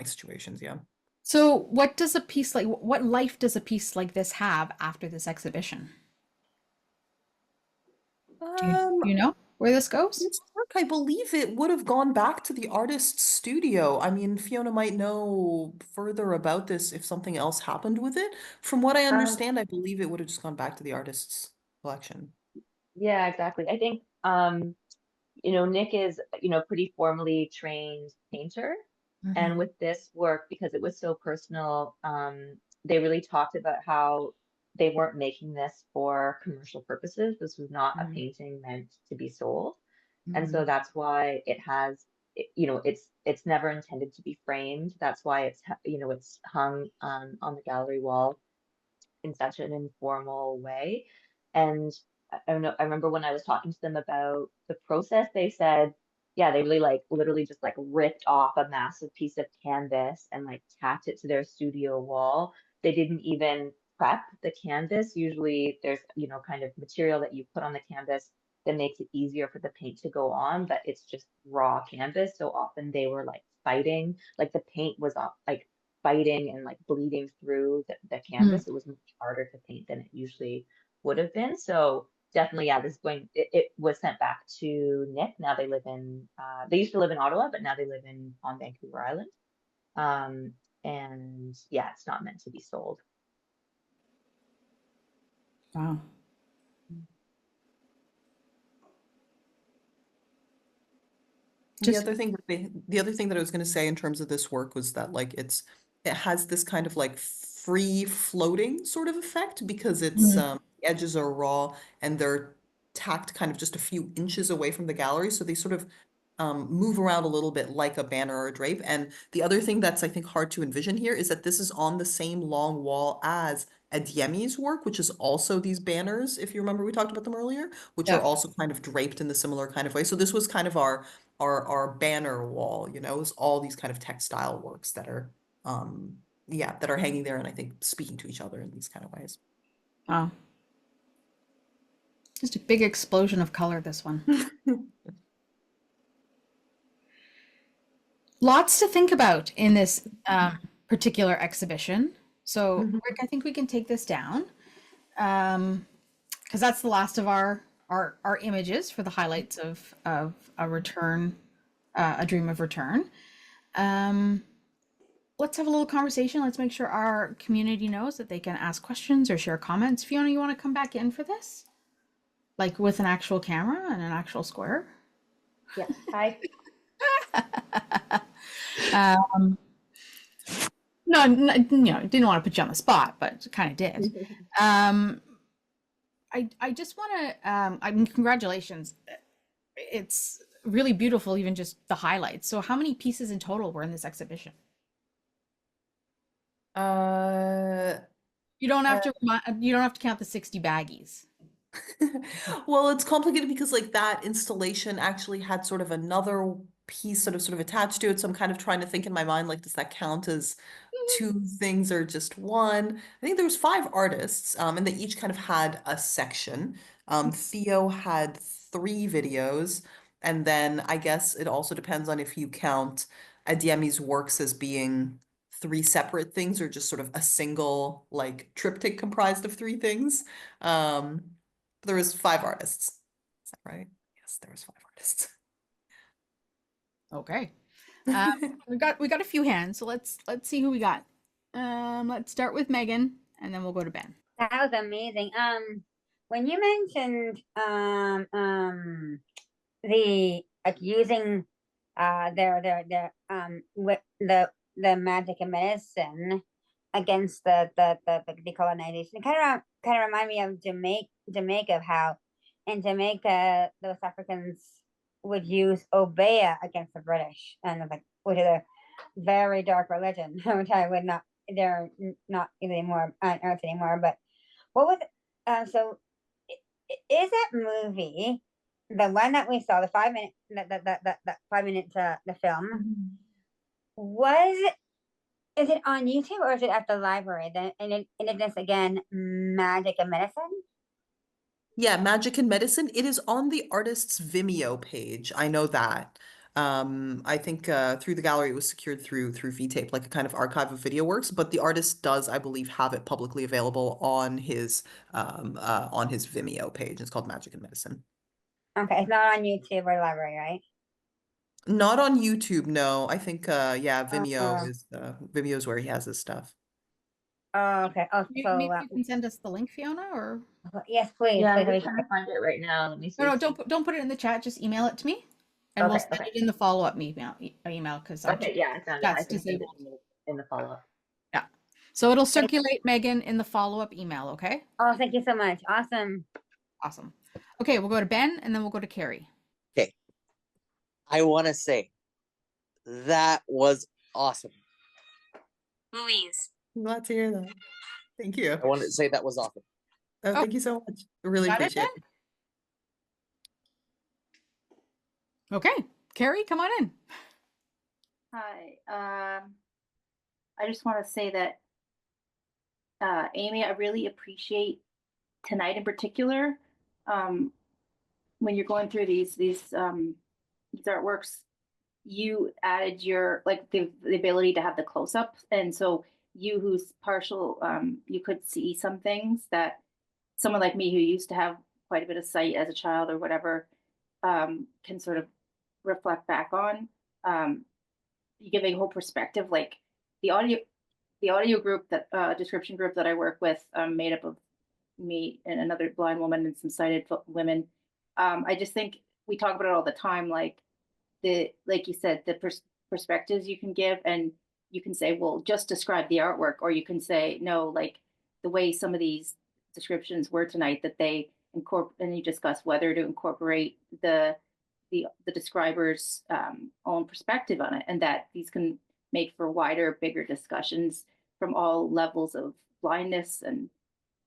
situations. Yeah. So, what does a piece like what life does a piece like this have after this exhibition? Um, Do you know where this goes? this work, I believe it would have gone back to the artist's studio. I mean, Fiona might know further about this if something else happened with it. From what I Um, understand, I believe it would have just gone back to the artist's collection. yeah, exactly. I think Nick is, pretty formally trained painter. And Mhm. with this work, because it was so personal, they really talked about how they weren't making this for commercial purposes. This was not a Mhm. painting meant to be sold. And so Mhm. that's why it's never intended to be framed. That's why it's hung on the gallery wall in such an informal way. And I don't know, I remember when I was talking to them about the process, they said, yeah, they really like literally just like ripped off a massive piece of canvas and like tacked it to their studio wall. They didn't even prep the canvas. Usually there's, kind of material that you put on the canvas that makes it easier for the paint to go on, but it's just raw canvas. So often they were like fighting, like the paint was like fighting and like bleeding through the Mm. canvas. It was much harder to paint than it usually would have been. So definitely, yeah, it was sent back to Nick. Now they used to live in Ottawa, but now they live on Vancouver Island. Um, and yeah, it's not meant to be sold. Wow. The Just other thing the other thing that I was going to say in terms of this work was that like it has this kind of like free floating sort of effect because Mhm. the edges are raw and they're tacked kind of just a few inches away from the gallery, so they sort of move around a little bit like a banner or a drape. And the other thing that's I think hard to envision here is that this is on the same long wall as Adeyemi's work, which is also these banners, if you remember we talked about them earlier, which are yeah. also kind of draped in the similar kind of way. So this was kind of our banner wall, is all these kind of textile works that are yeah, that are hanging there and I think speaking to each other in these kind of ways. Wow. Just a big explosion of color, this one. Lots to think about in this particular exhibition. So, Mhm. Rick, I think we can take this down because that's the last of our images for the highlights of a return, a dream of return. Let's have a little conversation. Let's make sure our community knows that they can ask questions or share comments. Fiona, you want to come back in for this? Like with an actual camera and an actual square? Yes. Hi. No, didn't want to put you on the spot, but kind of did. I just want to, I mean, congratulations. It's really beautiful, even just the highlights. So how many pieces in total were in this exhibition? Uh, You don't have to, you don't have to count the 60 baggies. Well, it's complicated because like that installation actually had sort of another piece sort of attached to it. So I'm kind of trying to think in my mind, like, does that count as two things or just one? I think there was 5 artists, and they each kind of had a section. Theo had 3 videos, and then I guess it also depends on if you count Adeyemi's works as being 3 separate things or just sort of a single like triptych comprised of 3 things. There was 5 artists. Is that right? Yes, there was 5 artists. Okay. We got a few hands, so let's see who we got. Let's start with Megan, and then we'll go to Ben. That was amazing. When you mentioned the like using their with the magic and medicine against the decolonization, it kind of remind me of Jamaica, of how in Jamaica those Africans would use Obeah against the British, and like which is a very dark religion, which I would not, they're not anymore on earth anymore. But what was so is that movie the one that we saw, the 5 minute, that 5 minute the film, was is it on YouTube or is it at the library? Then and it is again magic and medicine. Yeah, Magic and Medicine. It is on the artist's Vimeo page. I know that. I think through the gallery it was secured through VTape, like a kind of archive of video works. But the artist does, I believe, have it publicly available on his Vimeo page. It's called Magic and Medicine. Okay, it's not on YouTube or library, right? Not on YouTube, no. I think yeah, Vimeo is where he has his stuff. Oh, okay. Oh, so Maybe you can send us the link, Fiona, or yes, please. Yeah, Please, I'm please. trying to find it right now. Let me see. no, don't put it in the chat. Just email it to me, and we'll Okay, send okay. it in the follow-up email because Okay, yeah, I found it. I that's can send it disabled. in the follow-up. Yeah, so it'll circulate, Megan, in the follow-up email. Okay. Oh, thank you so much. Awesome. Awesome. Okay, we'll go to Ben, and then we'll go to Carrie. Okay. I want to say that was awesome. Louise. I'm glad to hear that. Thank you. I wanted to say that was awesome. Oh, thank you so much. I really Got it, appreciate it. Okay, Carrie, come on in. Hi. I just want to say that, Amy, I really appreciate tonight in particular. When you're going through these artworks, you added your the ability to have the close up, and so you who's partial, you could see some things that someone like me who used to have quite a bit of sight as a child or whatever can sort of reflect back on. You give a whole perspective, like the audio group, that description group that I work with, made up of me and another blind woman and some sighted women. I just think we talk about it all the time, like you said, the perspectives you can give, and you can say, well, just describe the artwork, or you can say, no, like the way some of these descriptions were tonight, that they incorporate, and you discuss whether to incorporate the describer's own perspective on it, and that these can make for wider, bigger discussions from all levels of blindness and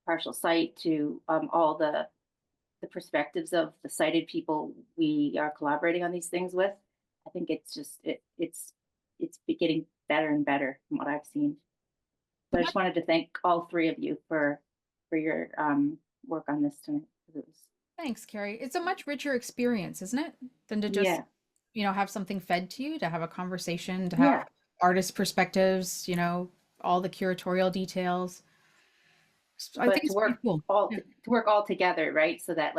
partial sight to all the perspectives of the sighted people we are collaborating on these things with. I think it's just it's getting better and better from what I've seen. So I just wanted to thank all 3 of you for your work on this tonight. Thanks, Carrie. It's a much richer experience, isn't it, than to just have something fed to you, to have a conversation, to Yeah. have artist perspectives, all the curatorial details. I But think it's pretty cool. Yeah. to work all together, right? So that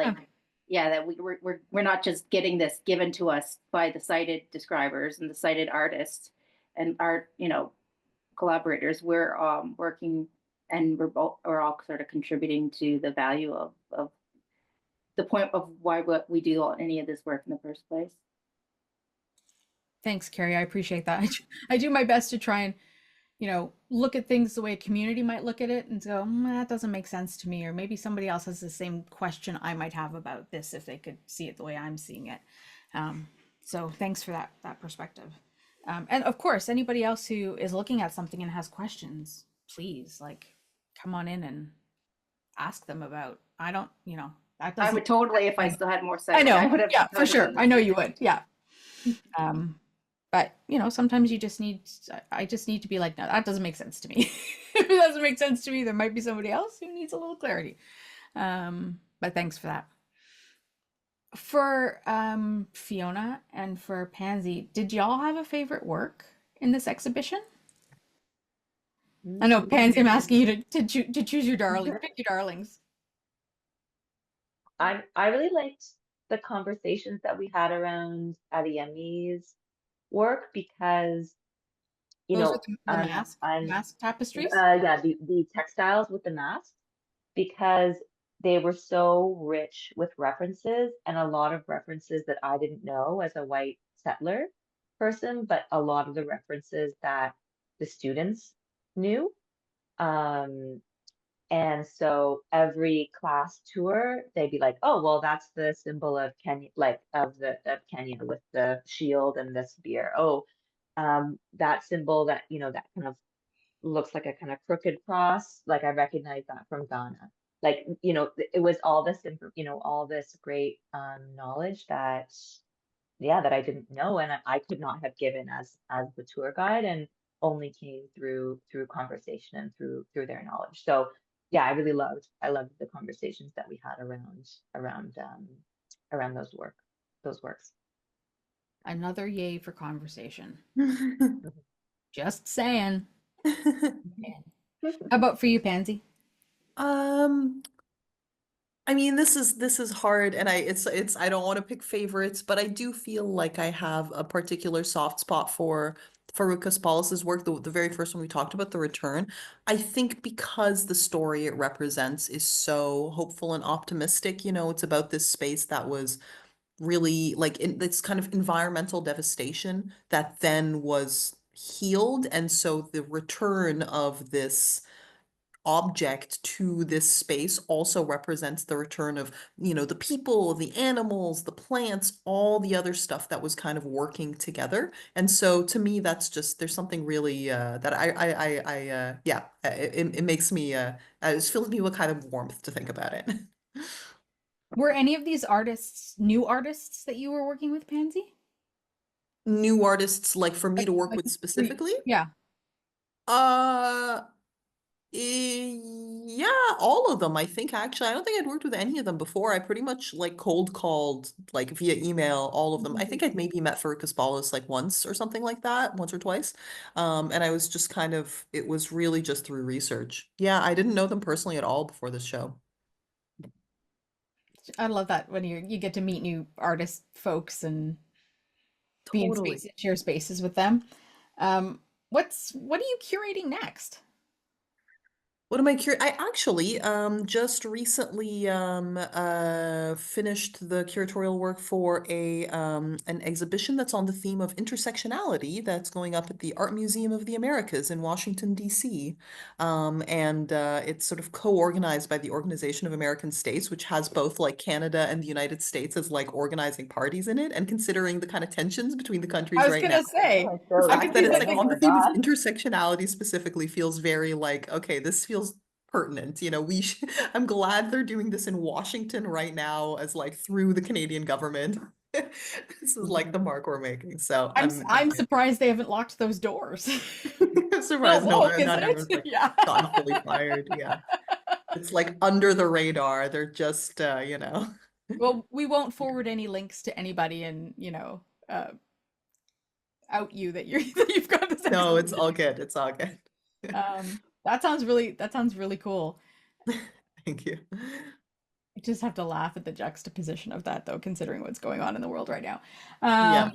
Yeah. that we're not just getting this given to us by the sighted describers and the sighted artists and our collaborators. We're working, and we're all sort of contributing to the value of the point of why what we do any of this work in the first place. Thanks, Carrie. I appreciate that. I do my best to try and, look at things the way a community might look at it and go, that doesn't make sense to me. Or maybe somebody else has the same question I might have about this if they could see it the way I'm seeing it. So thanks for that perspective. And of course, anybody else who is looking at something and has questions, please, come on in and ask them about. I don't, that doesn't. I would totally, if I still had more seconds. I know. I would have Yeah, for sure. I know you would. Yeah. But sometimes I just need to be like, no, that doesn't make sense to me. If it doesn't make sense to me, there might be somebody else who needs a little clarity. But thanks for that. For Fiona and for Pansee, did y'all have a favorite work in this exhibition? I know, Pansee, I'm asking you to choose your darling, pick your darlings. I really liked the conversations that we had around Adeyemi's work, because Those are the mask tapestries? the textiles with the masks, because they were so rich with references, and a lot of references that I didn't know as a white settler person, but a lot of the references that the students knew. And so every class tour, they'd be like, "Oh, well, that's the symbol of Kenya, of Kenya with the shield and the spear. Oh, that symbol that that kind of looks like a kind of crooked cross. Like I recognize that from Ghana. It was all this, all this great knowledge that, that I didn't know, and I could not have given as the tour guide, and only came through conversation and through their knowledge. So yeah, I loved the conversations that we had around those works. Another yay for conversation. Just saying. How about for you, Pansee? I mean, this is hard, and I don't want to pick favorites, but I do feel like I have a particular soft spot for Farouk Kaspaules' work, the very first one we talked about, The Return. I think because the story it represents is so hopeful and optimistic. It's about this space that was really this kind of environmental devastation that then was healed, and so the return of this object to this space also represents the return of the people, the animals, the plants, all the other stuff that was kind of working together. And so to me, that's just, there's something really that it makes me it fills me with kind of warmth to think about it. Were any of these artists new artists that you were working with, Pansee? New artists, like for me to work with specifically? Yeah. Yeah, all of them. I think actually, I don't think I'd worked with any of them before. I pretty much cold called via email all of them. I think I'd maybe met Farouk Kaspaules once or something like that, once or twice. And I was just it was really just through research. Yeah, I didn't know them personally at all before this show. I love that when you get to meet new artist folks and be in space, share spaces with them. What are you curating next? What am I curious? I actually just recently finished the curatorial work for an exhibition that's on the theme of intersectionality that's going up at the Art Museum of the Americas in Washington, D.C. And it's sort of co-organized by the Organization of American States, which has both Canada and the United States as organizing parties in it, and considering the kind of tensions between the countries right now. I was gonna say, The fact that it's on the theme of intersectionality specifically feels very okay, this feels pertinent. I'm glad they're doing this in Washington right now as through the Canadian government. This is the mark we're making. So I'm surprised they haven't locked those doors. I'm surprised not everyone's Yeah. gotten fully fired. Yeah. It's under the radar. They're just Well, we won't forward any links to anybody in, uh, out you that you've got this. No, it's all good. It's all good. That sounds really cool. Thank you. I just have to laugh at the juxtaposition of that, though, considering what's going on in the world right now. Yeah.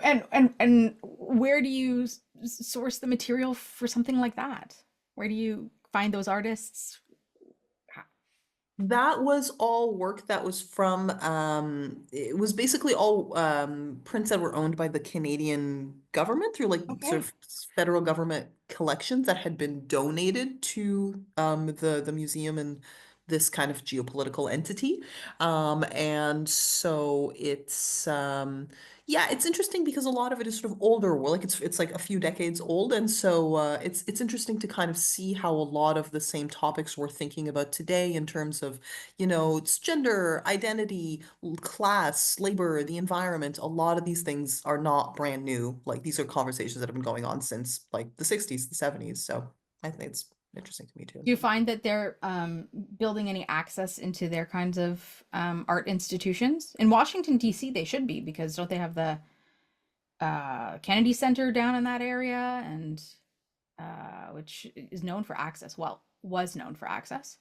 And where do you source the material for something like that? Where do you find those artists? That was all work that was from, it was basically all prints that were owned by the Canadian government through like sort Okay. of federal government collections that had been donated to the museum and this kind of geopolitical entity. And so it's yeah, it's interesting because a lot of it is sort of older work, like it's like a few decades old, and so it's interesting to kind of see how a lot of the same topics we're thinking about today in terms of, it's gender, identity, class, labor, the environment. A lot of these things are not brand new. Like these are conversations that have been going on since like the 60s, the 70s. So I think it's interesting to me too. Do you find that they're building any access into their kinds of art institutions? In Washington, D.C., they should be, because don't they have the Kennedy Center down in that area, and which is known for access. Well, was known for access.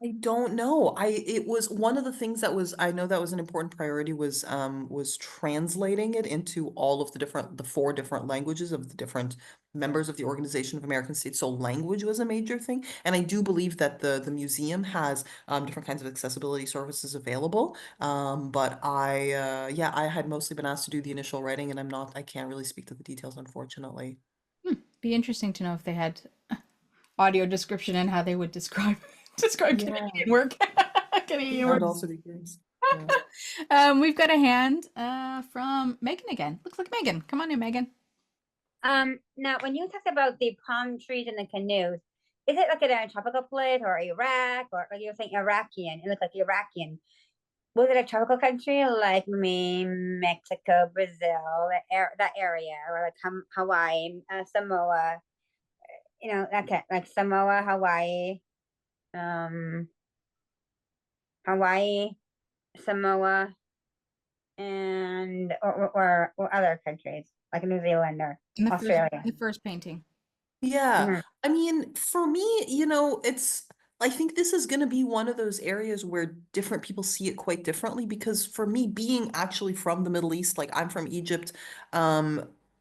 I don't know. It was one of the things that was, I know that was an important priority was translating it into all of the four different languages of the different members of the Organization of American States. So language was a major thing. And I do believe that the museum has different kinds of accessibility services available. But yeah, I had mostly been asked to do the initial writing, and I can't really speak to the details, unfortunately. Be interesting to know if they had audio description and how they would describe Canadian work. Canadian That would work. also be curious. Yeah. We've got a hand from Megan again. Looks like Megan. Come on in, Megan. Now when you talked about the palm trees and the canoes, is it like a tropical place or Iraq, or like you were saying Iraqian? It looked like Iraqian. Was it a tropical country like Mexico, Brazil, that area, or like Hawaii, Samoa? Like Samoa, Hawaii, Hawaii, Samoa, and or other countries like New Zealand or Australia. The first painting. Yeah. Mhm. I mean, for me, I think this is going to be one of those areas where different people see it quite differently, because for me, being actually from the Middle East, like I'm from Egypt,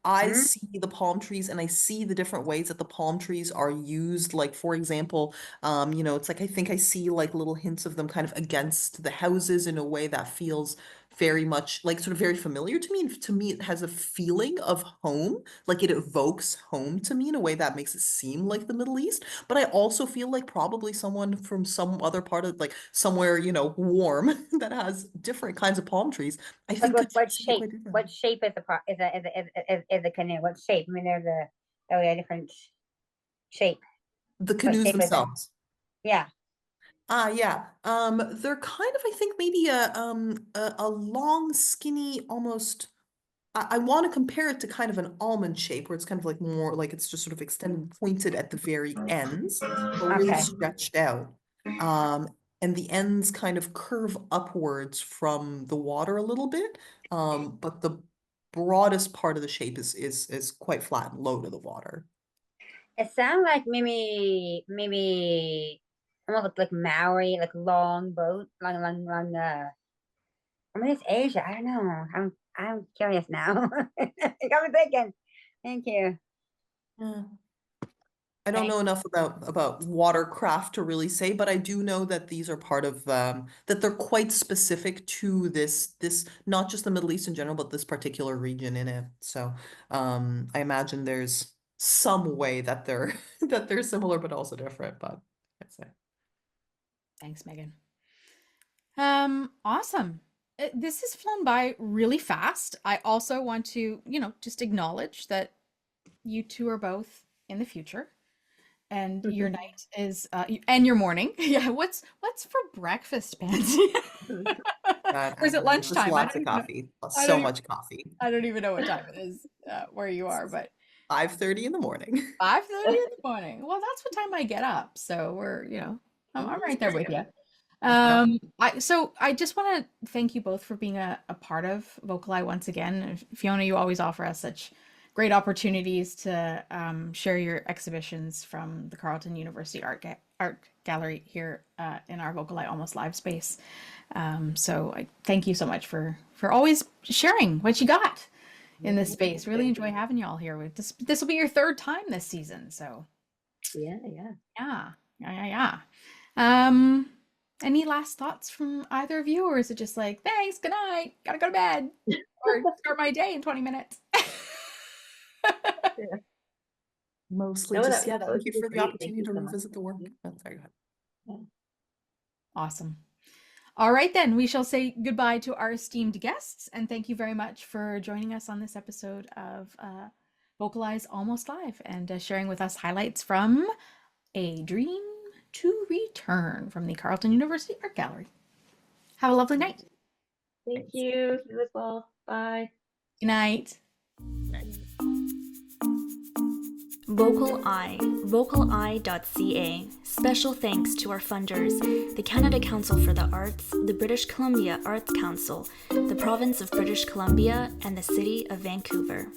I Mhm. see the palm trees and I see the different ways that the palm trees are used. Like, for example, it's like I think I see like little hints of them kind of against the houses in a way that feels very much like sort of very familiar to me. And to me, it has a feeling of home, like it evokes home to me in a way that makes it seem like the Middle East. But I also feel like probably someone from some other part of like somewhere, warm that has different kinds of palm trees, I think could What see it shape? quite differently. What shape is the canoe? What shape? I mean, there's a different shape. The What canoes shape is it? themselves. Yeah. Yeah. They're kind of, I think, maybe a long, skinny, almost. I want to compare it to kind of an almond shape, where it's kind of like more like it's just sort of extended, pointed at the very ends, but really Okay. stretched out. And the ends kind of curve upwards from the water a little bit. But the broadest part of the shape is quite flat and low to the water. It sounds like maybe almost like Maori, like long boat, long. I mean, it's Asia. I don't know. I'm curious now. I'm thinking. Thank you. Yeah. I don't know enough about watercraft to really say, but I do know that these are part of that they're quite specific to this not just the Middle East in general, but this particular region in it. So I imagine there's some way that they're that they're similar but also different, but I'd say. Thanks, Megan. Awesome. This has flown by really fast. I also want to, just acknowledge that you two are both in the future, and your night is and your morning. Yeah, what's for breakfast, Pansee? Or is it lunchtime? Lots of coffee. I So don't even, much coffee. I don't even know what time it is where you are, but 5:30 in the morning. 5:30 in the morning. Well, that's what time I get up. So we're, I'm right there with you. I just want to thank you both for being a part of VocalEye once again. And Fiona, you always offer us such great opportunities to share your exhibitions from the Carleton University Art Gallery here in our VocalEye Almost live space. So I thank you so much for always sharing what you got in this space. Really enjoy having you all here. This will be your third time this season, so yeah. Any last thoughts from either of you, or is it just like, thanks, good night, gotta go to bed, or start my day in 20 minutes? Mostly No, just, that was thank you really for the great. Thank opportunity you to so much. revisit the work. Oh, sorry, go ahead. Awesome. All right, then we shall say goodbye to our esteemed guests, and thank you very much for joining us on this episode of VocalEye's Almost Live and sharing with us highlights from A Dream to Return from the Carleton University Art Gallery. Have a lovely night. Thank you. You as well. Bye. Good night. VocalEye, vocaleye.ca. Special thanks to our funders, the Canada Council for the Arts, the British Columbia Arts Council, the Province of British Columbia, and the City of Vancouver.